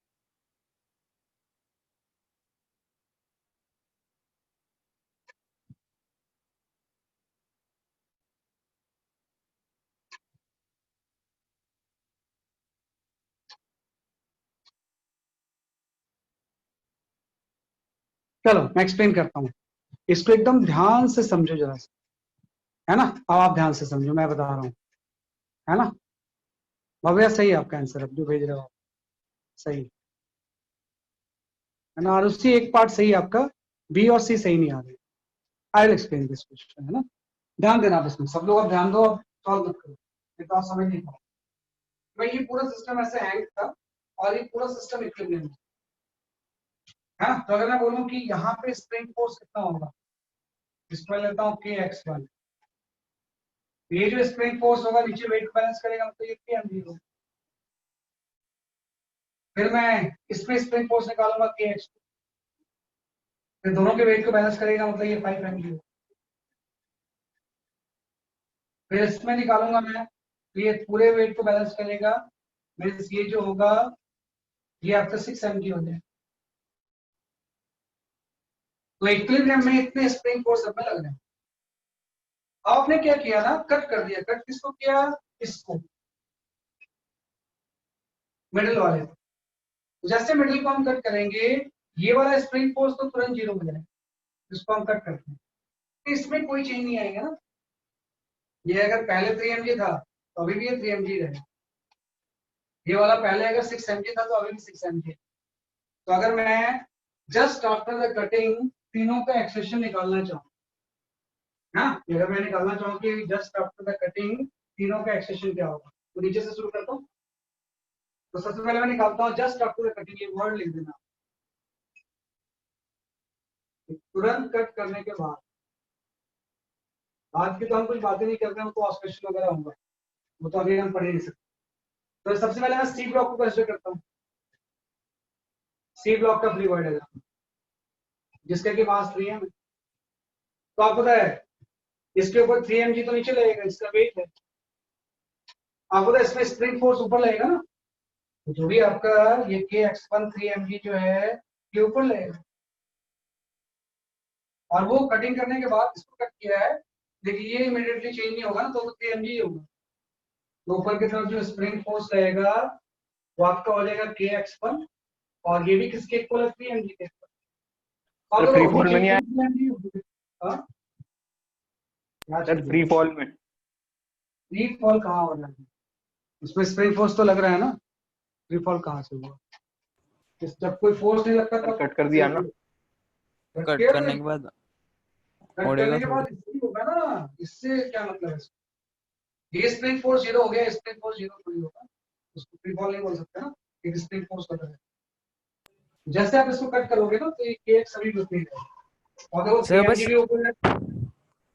चलो मैं एक्सप्लेन करता हूँ, इसको एकदम ध्यान से समझो जरा सा, है ना। अब आप ध्यान से समझो, मैं बता रहा हूँ, है ना। भव्या सही है आपका आंसर, अब जो भेज रहे हो आप सही है ना। आरुषि एक पार्ट सही है आपका, बी और सी सही नहीं आ रहे। I will explain this question, है ना। ध्यान देना आप इसमें, सब लोग आप ध्यान दो, आप सॉल्व मत करो, नहीं तो आप समझ नहीं पाओ। मैं ये पूरा सिस्टम ऐसे हैंग था और ये पूरा सिस्टम इक्विलिब्रियम है ना। तो अगर मैं बोलूं कि यहाँ पे स्प्रिंग फोर्स कितना होगा, इसमें लेता हूँ Kx1, ये जो स्प्रिंग फोर्स होगा नीचे वेट बैलेंस करेगा मतलब ये Kmg होगा। फिर मैं इसमें स्प्रिंग फोर्स निकालूंगा Kx2, फिर दोनों के वेट को बैलेंस करेगा मतलब ये 5mg होगा। फिर इसमें निकालूंगा मैं, तो ये पूरे वेट को बैलेंस करेगा, मीन्स ये जो होगा ये आपका 6mg हो जाएगा। तो इक्विलिब्रियम में इतने स्प्रिंग फोर्स सब में लग रहे हैं। आपने क्या किया ना, कट कर दिया। कट किसको किया, इसको, मिडिल वाले को। जैसे मिडिल को हम कट करेंगे, ये वाला स्प्रिंग फोर्स तो तुरंत 0 हो जाएगा, इसको हम कट करते हैं, तो इसमें कोई चेंज नहीं आएगा ना। ये अगर पहले 3mg था तो अभी भी ये 3mg रहेगा। ये वाला पहले अगर 6mg था तो अभी भी 6mg। तो अगर मैं जस्ट आफ्टर द कटिंग तीनों का एक्सेशन निकालना चाहूँ, हाँ अगर मैं निकालना चाहूँ कि जस्ट आफ्टर द कटिंग तीनों का एक्सेशन क्या होगा, तो नीचे से शुरू करता हूँ। तो सबसे पहले मैं निकालता हूँ जस्ट आफ्टर द कटिंग, ये वर्ड लिख देना। तुरंत कट करने के बाद, आज की तो हम कुछ बातें नहीं करते हैं, तो ऑस्पेशन वगैरह होगा, वो तो अभी हम पढ़ ही नहीं सकते। तो सबसे पहले मैं सी ब्लॉक को कंसीडर करता हूँ। सी ब्लॉक का फ्री वर्ड है जिसके कि मास 3m है। तो आपको पता है इसके ऊपर 3mg तो नीचे लगेगा, इसका वेट है। आपको पता है इसमें स्प्रिंग फोर्स ऊपर लगेगा ना, तो जो भी आपका ये Kx1 3mg जो है ये ऊपर लगेगा। और वो कटिंग करने के बाद इसको कट किया है, लेकिन ये इमीडिएटली चेंज नहीं होगा ना, तो 3mg होगा। तो ऊपर की तरफ जो स्प्रिंग फोर्स रहेगा वो आपका हो जाएगा Kx1, और ये भी किसके इक्वल है, 3mg के इक्वल। फ्री फॉल में नहीं आया। हाँ क्या सर चीज फ्री फॉल में फ्री फॉल कहाँ हो रहा है? उसमें स्प्रिंग फोर्स तो लग रहा है ना, फ्री फॉल कहाँ से हुआ? जब कोई फोर्स नहीं लगता सर तब कट कर दिया ना। कट करने के बाद कट उड़ेगा करने के बाद इससे होगा ना, इससे क्या मतलब है? ये स्प्रिंग फोर्स जीरो हो गया, स्प्रिंग फोर्स जीरो थोड़ी होगा, उसको फ्री फॉल नहीं बोल सकते ना, एक स्प्रिंग फोर्स लग रहा है। जैसे आप इसको कट करोगे ना तो ये एक सभी फ्री है और देखो सर बस 3mg भी ऊपर है।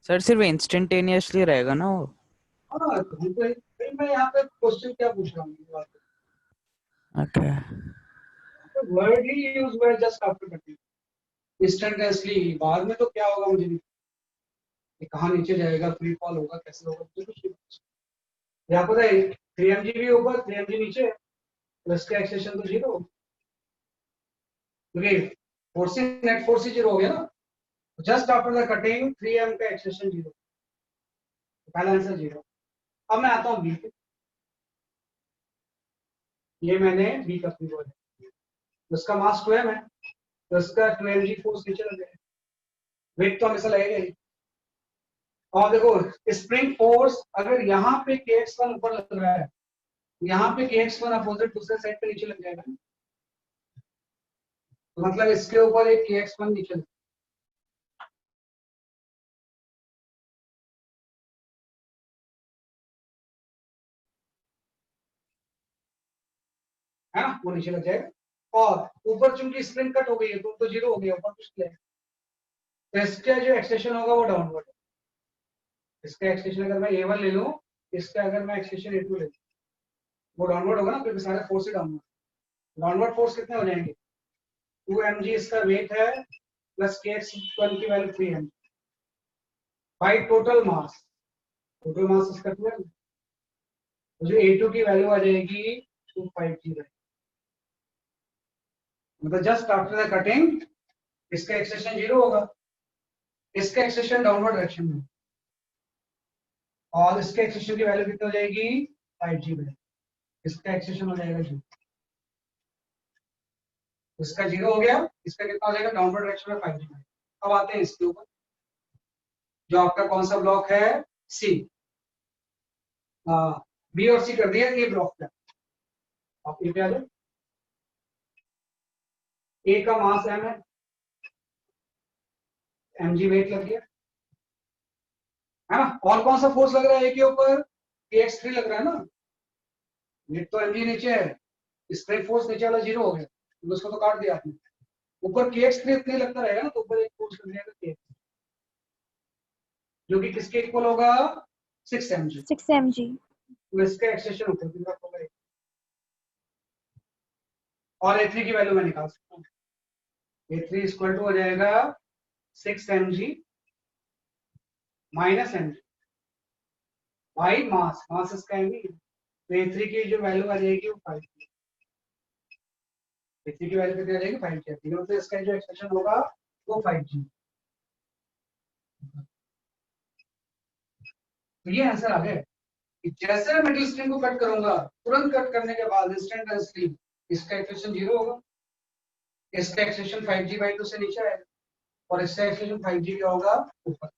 सर सिर्फ इंस्टेंटेनियसली रहेगा ना वो? हाँ तो मैं यहाँ पे क्वेश्चन क्या पूछ रहा हूँ, ओके वर्ड ही यूज हुआ है जस्ट आफ्टर कटिंग इंस्टेंटेनियसली। बाद में तो क्या होगा मुझे नहीं, ये कहाँ नीचे जाएगा, फ्री फॉल होगा, कैसे होगा मुझे कुछ नहीं पता। यहाँ पता है 3mg भी ऊपर 3mg नीचे, तो इसका एक्सेशन तो जीरो, क्योंकि फोर्स नेट फोर्स ही जीरो हो गया ना, just after the cutting 3m का एक्सेशन जीरो, पहला आंसर जीरो। अब मैं आता हूँ बी पे, ये मैंने बी का फ्री बॉल है, उसका मास 2m है, तो इसका 2mg फोर्स नीचे लग जाएगा, वेट तो हमेशा लगेगा ही। और देखो स्प्रिंग फोर्स अगर यहाँ पे kx1 ऊपर लग रहा है, यहाँ पे kx1 अपोजिट दूसरे साइड पे नीचे लग जाएगा, तो मतलब इसके ऊपर एक kx1 नीचे लग, है ना, वो नीचे लग जाएगा। और ऊपर चूंकि स्प्रिंग कट हो गई है तो जीरो हो गया, ऊपर कुछ नहीं है, तो इसका जो एक्सटेंशन होगा वो डाउनवर्ड है। इसका एक्सटेंशन अगर मैं a1 ले लूं, इसका अगर मैं एक्सटेंशन a2 ले लूं, वो डाउनवर्ड होगा ना, क्योंकि सारे फोर्स ही डाउनवर्ड फोर्स कितने हो जाएंगे, 2mg इसका वेट है प्लस kx1 की value 3mg by total mass इसका 12, जो a2 की वैल्यू आ जाएगी 250 है, मतलब जस्ट आफ्टर द कटिंग इसका एक्सटेंशन जीरो होगा, इसका एक्सटेंशन डाउनवर्ड डायरेक्शन में, और इसके एक्सटेंशन की वैल्यू कितनी हो जाएगी 5g में, इसका एक्सटेंशन हो जाएगा 0, इसका 0 हो गया, इसका कितना हो जाएगा डाउनवर्ड डायरेक्शन में 5g में। अब आते हैं इसके ऊपर, जो आपका कौन सा ब्लॉक है, सी। बी और सी कर दिया, ए ब्लॉक का आप ए पे आ जाओ। ए का मास m है, mg वेट लग गया, है ना। और कौन सा फोर्स लग रहा है ए के ऊपर, kx3 लग रहा है ना, वेट तो mg नीचे है, स्प्रिंग फोर्स नीचे वाला जीरो हो गया, तो उसको तो काट दिया आपने, ऊपर kx3 इतने लगता रहेगा ना, तो ऊपर एक फोर्स लग जाएगा kx, जो कि किसके इक्वल होगा 6mg, 6 mg। तो इसका एक्सटेंशन ऊपर की तरफ होगा, और a3 की वैल्यू मैं निकाल सकता हूँ, a3 इक्वल टू हो जाएगा 6mg minus mg by mass इसका mg, तो a3 की जो वैल्यू आ जाएगी वो 5, a3 की वैल्यू कितनी आ जाएगी 5 की, तो इसका जो एक्सटेंशन होगा वो 5g। तो ये आंसर आ गया कि जैसे मैं मिडिल स्ट्रिंग को कट करूंगा, तुरंत कट करने के बाद इंस्टेंटेनियसली इसका एक्सटेंशन जीरो होगा, इसका एक्सटेंशन 5g/2 से नीचे आएगा, और इसका एक्सटेंशन 5g का होगा ऊपर।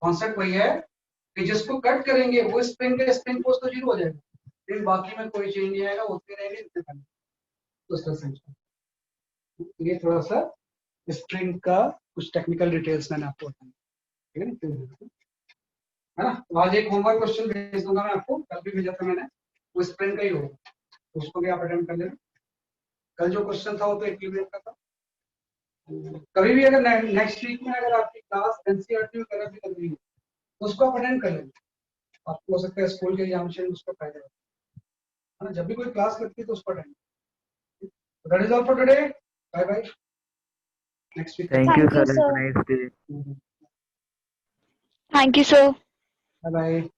कॉन्सेप्ट वही है कि जिसको कट करेंगे वो स्प्रिंग के स्प्रिंग फोर्स तो जीरो हो जाएगा, लेकिन बाकी में कोई चेंज नहीं आएगा, उतने रहेंगे जितने पहले, तो इसका सेंस ये थोड़ा सा स्प्रिंग का कुछ टेक्निकल डिटेल्स मैंने आपको बताया, ठीक है ना। तो आज एक होमवर्क क्वेश्चन भेज दूंगा मैं आपको, कल भी भेजा था मैंने, वो स्प्रिंग का ही होगा, तो उसको भी आप अटेम्प्ट कर लेना। कल जो क्वेश्चन था वो तो इक्विवेलेंट का था। कभी भी अगर नेक्स्ट वीक में अगर आपकी क्लास एनसीईआरटी में कवर भी कर रही है तो उसको आप अटेंड कर लेंगे, आपको हो सकता है स्कूल के एग्जामिनेशन में उसका फायदा है ना, जब भी कोई क्लास लगती है तो उसको attend. That is all for today, bye bye, next week. Thank you Thank you, sir, have sir. A nice day. Thank you, sir. Bye bye.